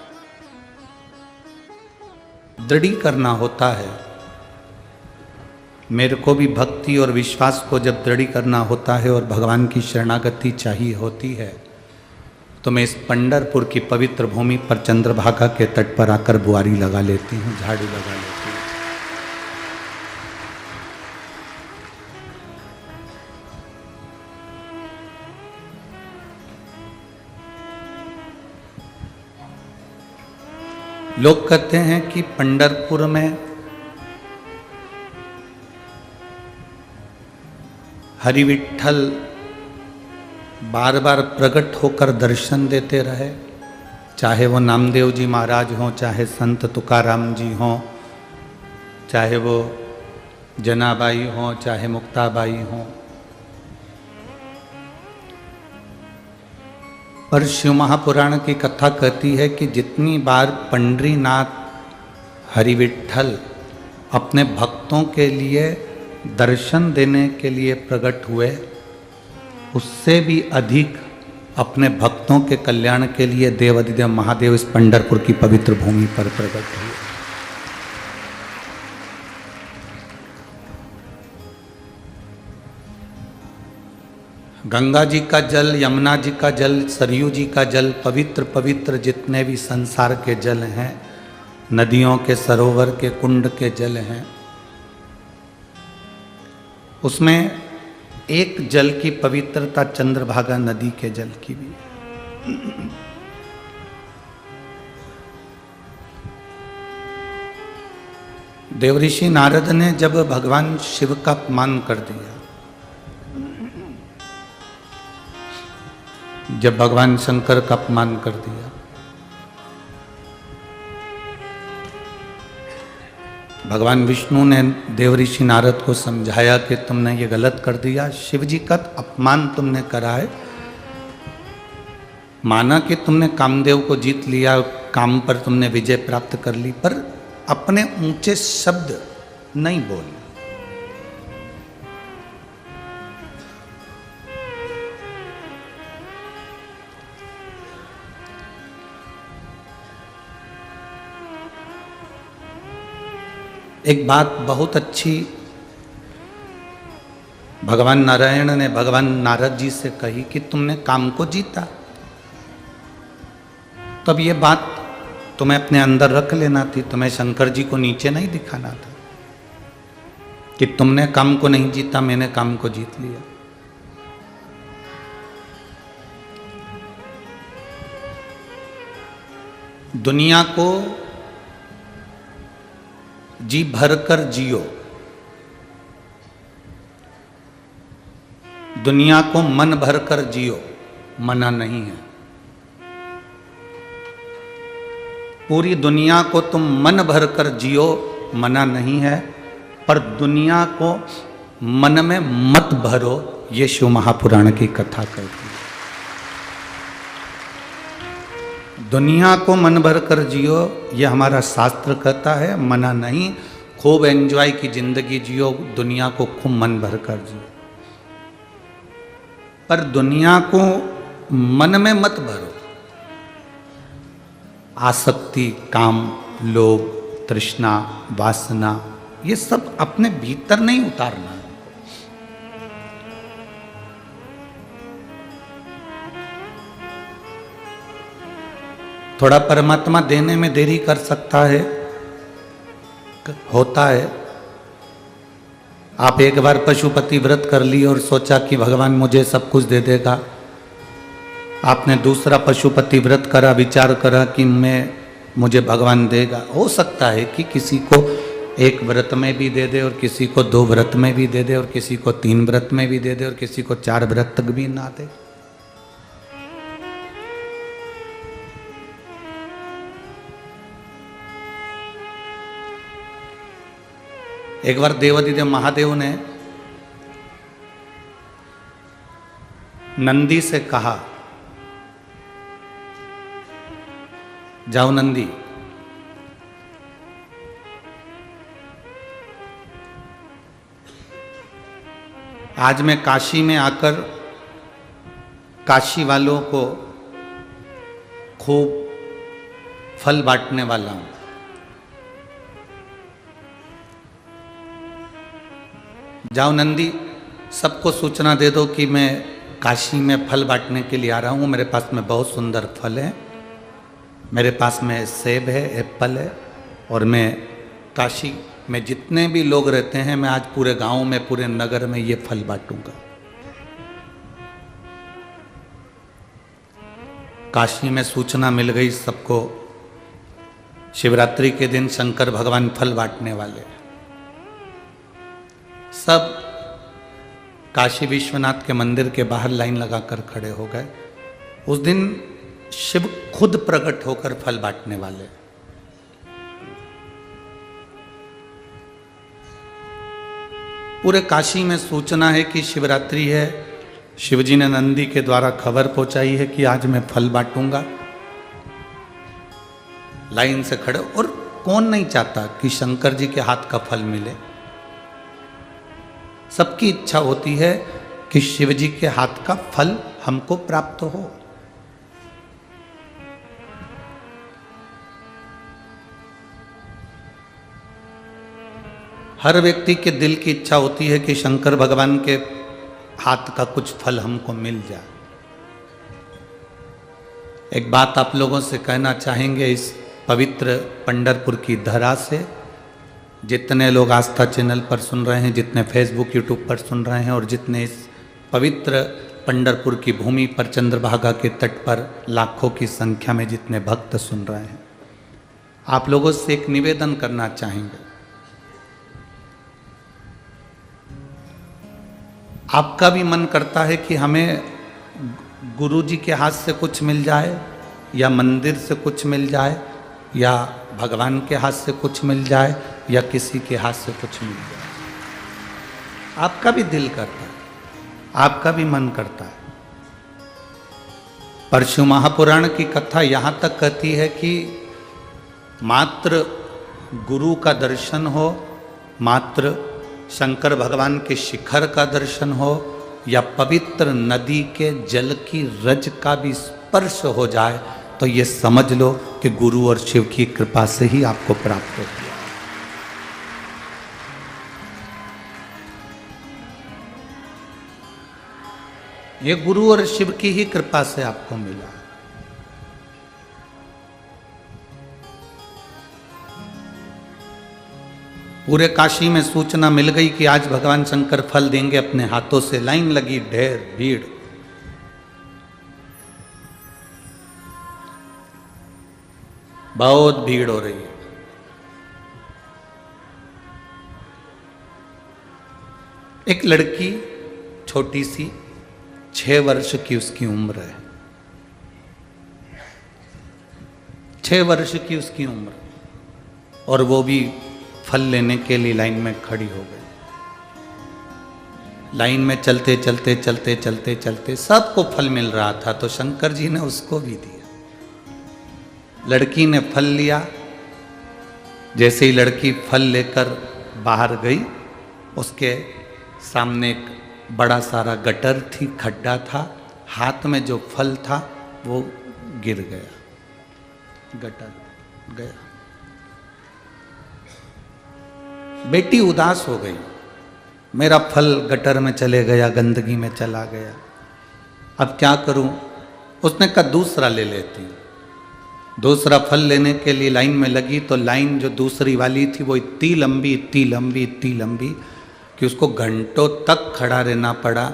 दृढ़ी करना होता है। मेरे को भी भक्ति और विश्वास को जब दृढ़ी करना होता है और भगवान की शरणागति चाहिए होती है, तो मैं इस पंढरपुर की पवित्र भूमि पर चंद्रभागा के तट पर आकर बुआरी लगा लेती हूँ, झाड़ू लगा लेती हूँ। लोग कहते हैं कि पंढरपुर में हरि विठ्ठल बार बार प्रकट होकर दर्शन देते रहे, चाहे वो नामदेव जी महाराज हों, चाहे संत तुकाराम जी हों, चाहे वो जनाबाई हों, चाहे मुक्ताबाई हों। पर शिव महापुराण की कथा कहती है कि जितनी बार पंडरीनाथ हरि विठ्ठल अपने भक्तों के लिए दर्शन देने के लिए प्रकट हुए, उससे भी अधिक अपने भक्तों के कल्याण के लिए देवाधिदेव महादेव इस पंढरपुर की पवित्र भूमि पर प्रकट हुए। गंगा जी का जल, यमुना जी का जल, सरयू जी का जल, पवित्र पवित्र जितने भी संसार के जल हैं, नदियों के, सरोवर के, कुंड के जल हैं, उसमें एक जल की पवित्रता चंद्रभागा नदी के जल की भी है। देवऋषि नारद ने जब भगवान शिव का अपमान कर दिया, जब भगवान शंकर का अपमान कर दिया, भगवान विष्णु ने देवऋषि नारद को समझाया कि तुमने ये गलत कर दिया, शिव जी का अपमान तुमने करा है। माना कि तुमने कामदेव को जीत लिया, काम पर तुमने विजय प्राप्त कर ली, पर अपने ऊंचे शब्द नहीं बोले। एक बात बहुत अच्छी भगवान नारायण ने भगवान नारद जी से कही कि तुमने काम को जीता, तब ये बात तुम्हें अपने अंदर रख लेना थी, तुम्हें शंकर जी को नीचे नहीं दिखाना था कि तुमने काम को नहीं जीता, मैंने काम को जीत लिया। दुनिया को जी भरकर जियो, दुनिया को मन भरकर जियो, मना नहीं है। पूरी दुनिया को तुम मन भरकर जियो, मना नहीं है, पर दुनिया को मन में मत भरो, ये शिव महापुराण की कथा कहती है। दुनिया को मन भर कर जियो, ये हमारा शास्त्र कहता है, मना नहीं। खूब एंजॉय की जिंदगी जियो, दुनिया को खूब मन भर कर जियो, पर दुनिया को मन में मत भरो। आसक्ति, काम, लोभ, तृष्णा, वासना, ये सब अपने भीतर नहीं उतारना। थोड़ा परमात्मा देने में देरी कर सकता है, होता है। आप एक बार पशुपति व्रत कर ली और सोचा कि भगवान मुझे सब कुछ दे देगा। आपने दूसरा पशुपति व्रत करा, विचार करा कि मुझे भगवान देगा। हो सकता है कि किसी को एक व्रत में भी दे दे, और किसी को 2 व्रत में भी दे दे, और किसी को 3 व्रत में भी दे दे, और किसी को 4 व्रत तक भी ना दे। एक बार देवाधिदेव महादेव ने नंदी से कहा, जाओ नंदी, आज मैं काशी में आकर काशी वालों को खूब फल बांटने वाला हूं। जाओ नंदी, सबको सूचना दे दो कि मैं काशी में फल बांटने के लिए आ रहा हूँ, मेरे पास में बहुत सुंदर फल है, मेरे पास में सेब है, एप्पल है, और मैं काशी में जितने भी लोग रहते हैं मैं आज पूरे गांव में, पूरे नगर में ये फल बांटूंगा। काशी में सूचना मिल गई सबको, शिवरात्रि के दिन शंकर भगवान फल बांटने वाले। सब काशी विश्वनाथ के मंदिर के बाहर लाइन लगाकर खड़े हो गए। उस दिन शिव खुद प्रकट होकर फल बांटने वाले। पूरे काशी में सूचना है कि शिवरात्रि है। शिवजी ने नंदी के द्वारा खबर पहुंचाई है कि आज मैं फल बांटूंगा। लाइन से खड़े, और कौन नहीं चाहता कि शंकर जी के हाथ का फल मिले। सबकी इच्छा होती है कि शिव जी के हाथ का फल हमको प्राप्त हो। हर व्यक्ति के दिल की इच्छा होती है कि शंकर भगवान के हाथ का कुछ फल हमको मिल जाए। एक बात आप लोगों से कहना चाहेंगे, इस पवित्र पंढरपुर की धरा से जितने लोग आस्था चैनल पर सुन रहे हैं, जितने फेसबुक यूट्यूब पर सुन रहे हैं, और जितने इस पवित्र पंढरपुर की भूमि पर चंद्रभागा के तट पर लाखों की संख्या में जितने भक्त सुन रहे हैं, आप लोगों से एक निवेदन करना चाहेंगे। आपका भी मन करता है कि हमें गुरु जी के हाथ से कुछ मिल जाए, या मंदिर से कुछ मिल जाए, या भगवान के हाथ से कुछ मिल जाए, या किसी के हाथ से कुछ मिल जाए। आपका भी दिल करता है, आपका भी मन करता है। परशु महापुराण की कथा यहाँ तक कहती है कि मात्र गुरु का दर्शन हो, मात्र शंकर भगवान के शिखर का दर्शन हो, या पवित्र नदी के जल की रज का भी स्पर्श हो जाए, तो ये समझ लो कि गुरु और शिव की कृपा से ही आपको प्राप्त हो। ये गुरु और शिव की ही कृपा से आपको मिला। पूरे काशी में सूचना मिल गई कि आज भगवान शंकर फल देंगे अपने हाथों से। लाइन लगी, ढेर भीड़। बहुत भीड़ हो रही है। एक लड़की छोटी सी 6 वर्ष की उसकी उम्र है, 6 वर्ष की उसकी उम्र, और वो भी फल लेने के लिए लाइन में खड़ी हो गई। लाइन में चलते चलते चलते चलते चलते सबको फल मिल रहा था, तो शंकर जी ने उसको भी दिया। लड़की ने फल लिया। जैसे ही लड़की फल लेकर बाहर गई, उसके सामने एक बड़ा सारा गटर थी, खड्डा था। हाथ में जो फल था वो गिर गया, गटर गया। बेटी उदास हो गई, मेरा फल गटर में चले गया, गंदगी में चला गया, अब क्या करूं? उसने कहा दूसरा ले लेती हूं। दूसरा फल लेने के लिए लाइन में लगी, तो लाइन जो दूसरी वाली थी वो इतनी लंबी इतनी लंबी इतनी लंबी कि उसको घंटों तक खड़ा रहना पड़ा।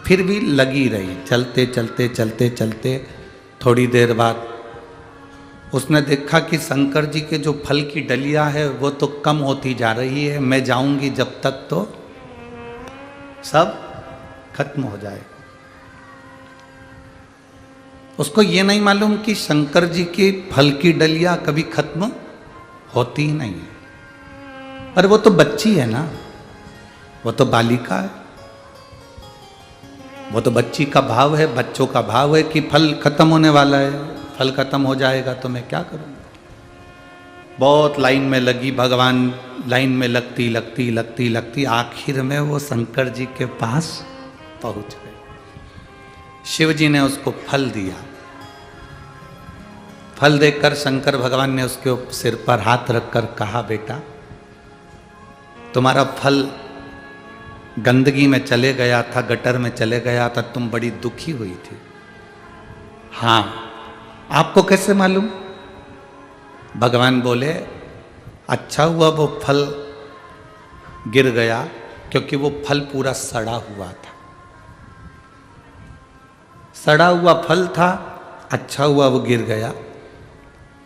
फिर भी लगी रही, चलते चलते चलते चलते। थोड़ी देर बाद उसने देखा कि शंकर जी के जो फल की डलिया है वो तो कम होती जा रही है, मैं जाऊंगी जब तक तो सब खत्म हो जाएगा। उसको ये नहीं मालूम कि शंकर जी की फल की डलिया कभी खत्म होती ही नहीं है। पर वो तो बच्ची है ना, वो तो बालिका है, वो तो बच्ची का भाव है, बच्चों का भाव है कि फल खत्म होने वाला है, फल खत्म हो जाएगा तो मैं क्या करूँगा। बहुत लाइन में लगी, भगवान लाइन में लगती लगती लगती लगती आखिर में वो शंकर जी के पास पहुंच गए। शिव जी ने उसको फल दिया। फल देकर शंकर भगवान ने उसके सिर पर हाथ रखकर कहा, बेटा तुम्हारा फल गंदगी में चले गया था, गटर में चले गया था, तुम बड़ी दुखी हुई थी। हाँ, आपको कैसे मालूम? भगवान बोले अच्छा हुआ वो फल गिर गया, क्योंकि वो फल पूरा सड़ा हुआ था। सड़ा हुआ फल था, अच्छा हुआ वो गिर गया।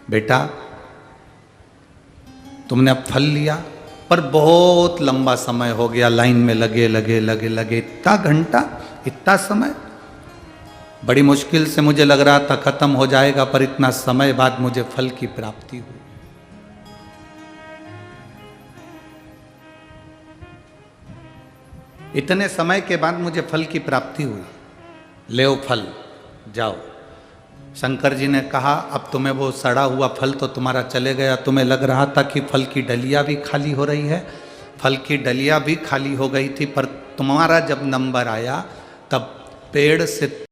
बेटा तुमने अब फल लिया, पर बहुत लंबा समय हो गया, लाइन में लगे लगे लगे लगे, इतना घंटा, इतना समय। बड़ी मुश्किल से मुझे लग रहा था खत्म हो जाएगा, पर इतना समय बाद मुझे फल की प्राप्ति हुई। इतने समय के बाद मुझे फल की प्राप्ति हुई। ले फल, जाओ। शंकर जी ने कहा अब तुम्हें वो सड़ा हुआ फल तो तुम्हारा चले गया, तुम्हें लग रहा था कि फल की डलिया भी खाली हो रही है, फल की डलिया भी खाली हो गई थी, पर तुम्हारा जब नंबर आया तब पेड़ से